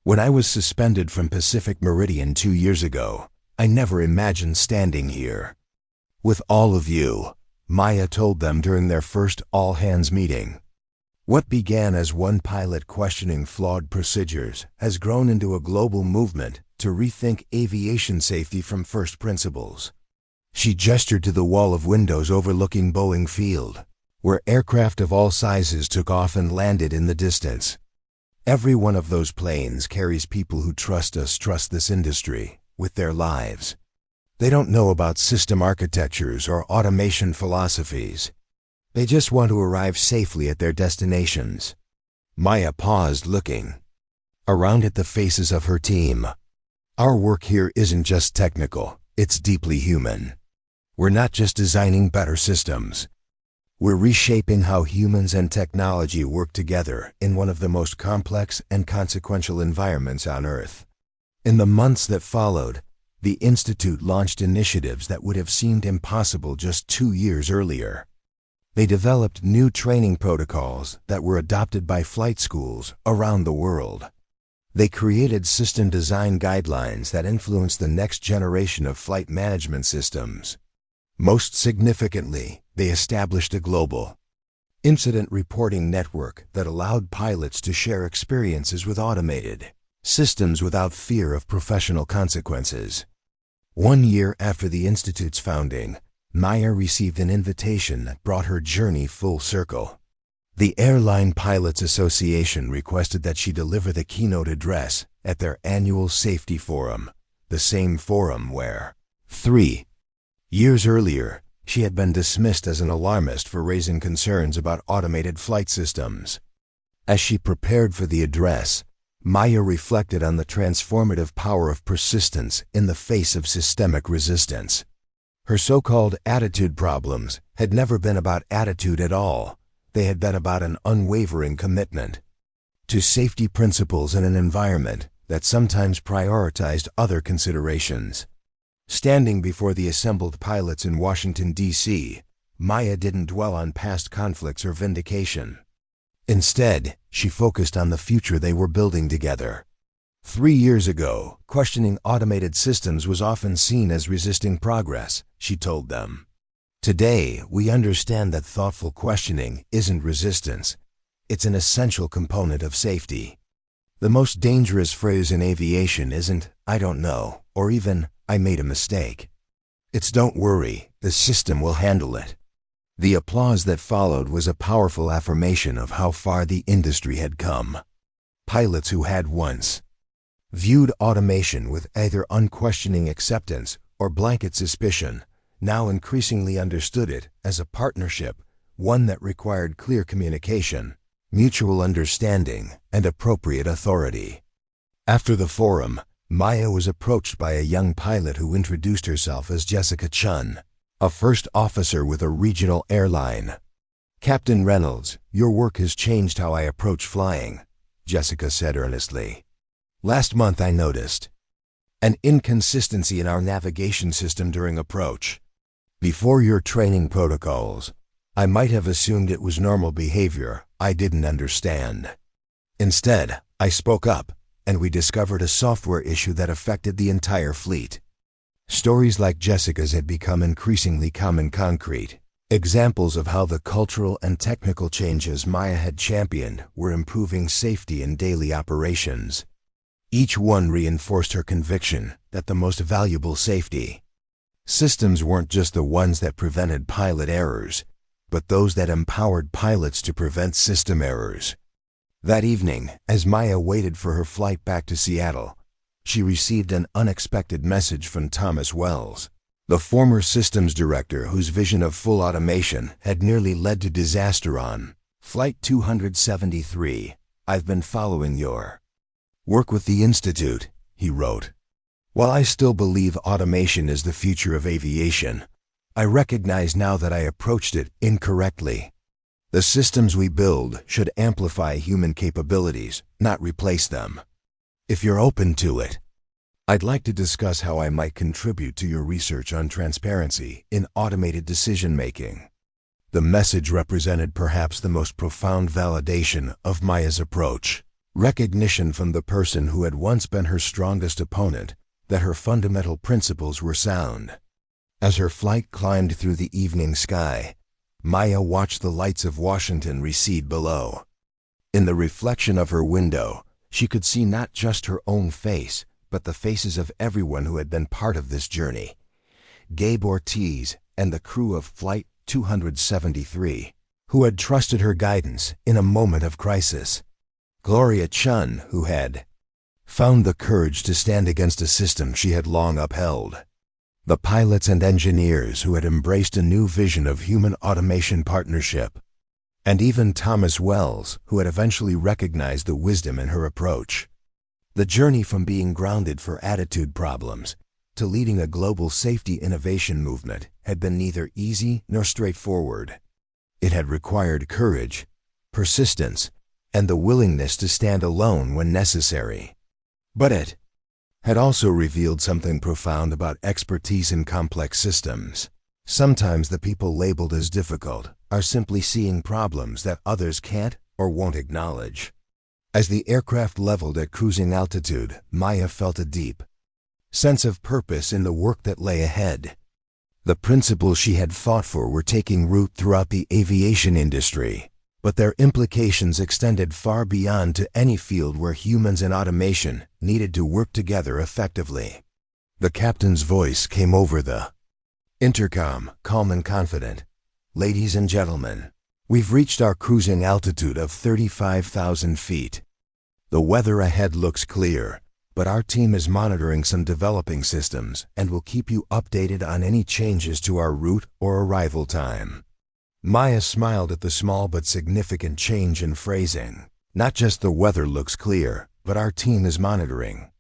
When I was suspended from Pacific Meridian 2 years ago, I never imagined standing here with all of you, Maya told them during their first all-hands meeting. What began as one pilot questioning flawed procedures has grown into a global movement to rethink aviation safety from first principles. She gestured to the wall of windows overlooking Boeing Field, where aircraft of all sizes took off and landed in the distance. Every one of those planes carries people who trust this industry with their lives. They don't know about system architectures or automation philosophies. They just want to arrive safely at their destinations. Maya paused, looking around at the faces of her team. Our work here isn't just technical, it's deeply human. We're not just designing better systems. We're reshaping how humans and technology work together in one of the most complex and consequential environments on Earth. In the months that followed, the Institute launched initiatives that would have seemed impossible just 2 years earlier. They developed new training protocols that were adopted by flight schools around the world. They created system design guidelines that influenced the next generation of flight management systems. Most significantly, they established a global incident reporting network that allowed pilots to share experiences with automated systems without fear of professional consequences. 1 year after the Institute's founding, Maya received an invitation that brought her journey full circle. The Airline Pilots Association requested that she deliver the keynote address at their annual safety forum, the same forum where 3 years earlier, she had been dismissed as an alarmist for raising concerns about automated flight systems. As she prepared for the address, Maya reflected on the transformative power of persistence in the face of systemic resistance. Her so-called attitude problems had never been about attitude at all. They had been about an unwavering commitment to safety principles in an environment that sometimes prioritized other considerations. Standing before the assembled pilots in Washington, D.C., Maya didn't dwell on past conflicts or vindication. Instead, she focused on the future they were building together. 3 years ago, questioning automated systems was often seen as resisting progress, she told them. Today, we understand that thoughtful questioning isn't resistance. It's an essential component of safety. The most dangerous phrase in aviation isn't, "I don't know," or even, "I made a mistake." It's, "Don't worry, the system will handle it." The applause that followed was a powerful affirmation of how far the industry had come. Pilots who had once viewed automation with either unquestioning acceptance or blanket suspicion now increasingly understood it as a partnership, one that required clear communication, mutual understanding, and appropriate authority. After the forum, Maya was approached by a young pilot who introduced herself as Jessica Chun, a first officer with a regional airline. "Captain Reynolds, your work has changed how I approach flying," Jessica said earnestly. "Last month I noticed an inconsistency in our navigation system during approach. Before your training protocols, I might have assumed it was normal behavior I didn't understand. Instead, I spoke up, and we discovered a software issue that affected the entire fleet." Stories like Jessica's had become increasingly common, concrete examples of how the cultural and technical changes Maya had championed were improving safety in daily operations. Each one reinforced her conviction that the most valuable safety systems weren't just the ones that prevented pilot errors, but those that empowered pilots to prevent system errors. That evening, as Maya waited for her flight back to Seattle, she received an unexpected message from Thomas Wells, the former systems director whose vision of full automation had nearly led to disaster on Flight 273. "I've been following your work with the Institute," he wrote. "While I still believe automation is the future of aviation, I recognize now that I approached it incorrectly. The systems we build should amplify human capabilities, not replace them. If you're open to it, I'd like to discuss how I might contribute to your research on transparency in automated decision-making." The message represented perhaps the most profound validation of Maya's approach. Recognition from the person who had once been her strongest opponent that her fundamental principles were sound. As her flight climbed through the evening sky, Maya watched the lights of Washington recede below. In the reflection of her window, she could see not just her own face, but the faces of everyone who had been part of this journey. Gabe Ortiz and the crew of Flight 273, who had trusted her guidance in a moment of crisis. Gloria Chun, who had found the courage to stand against a system she had long upheld. The pilots and engineers who had embraced a new vision of human automation partnership. And even Thomas Wells, who had eventually recognized the wisdom in her approach. The journey from being grounded for attitude problems to leading a global safety innovation movement had been neither easy nor straightforward. It had required courage, persistence, and the willingness to stand alone when necessary. But it had also revealed something profound about expertise in complex systems. Sometimes the people labeled as difficult are simply seeing problems that others can't or won't acknowledge. As the aircraft leveled at cruising altitude, Maya felt a deep sense of purpose in the work that lay ahead. The principles she had fought for were taking root throughout the aviation industry, but their implications extended far beyond to any field where humans and automation needed to work together effectively. The captain's voice came over the intercom, calm and confident. "Ladies and gentlemen, we've reached our cruising altitude of 35,000 feet. The weather ahead looks clear, but our team is monitoring some developing systems and will keep you updated on any changes to our route or arrival time." Maya smiled at the small but significant change in phrasing. Not just the weather looks clear, but our team is monitoring.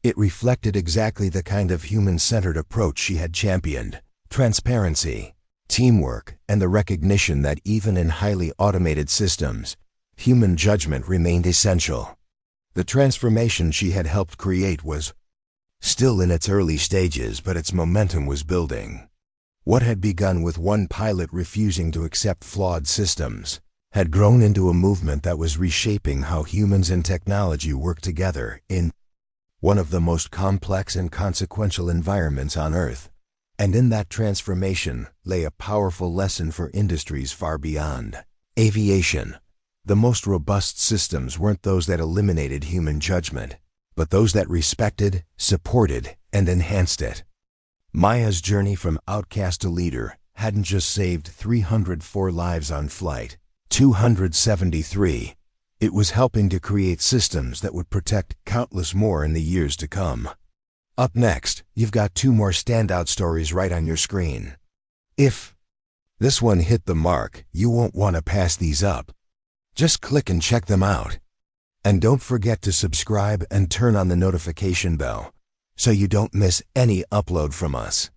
It reflected exactly the kind of human-centered approach she had championed: transparency, teamwork, and the recognition that even in highly automated systems, human judgment remained essential. The transformation she had helped create was still in its early stages, but its momentum was building. What had begun with one pilot refusing to accept flawed systems had grown into a movement that was reshaping how humans and technology work together in one of the most complex and consequential environments on Earth. And in that transformation lay a powerful lesson for industries far beyond aviation. The most robust systems weren't those that eliminated human judgment, but those that respected, supported, and enhanced it. Maya's journey from outcast to leader hadn't just saved 304 lives on Flight 273. It was helping to create systems that would protect countless more in the years to come. Up next, you've got two more standout stories right on your screen. If this one hit the mark, you won't want to pass these up. Just click and check them out. And don't forget to subscribe and turn on the notification bell so you don't miss any upload from us.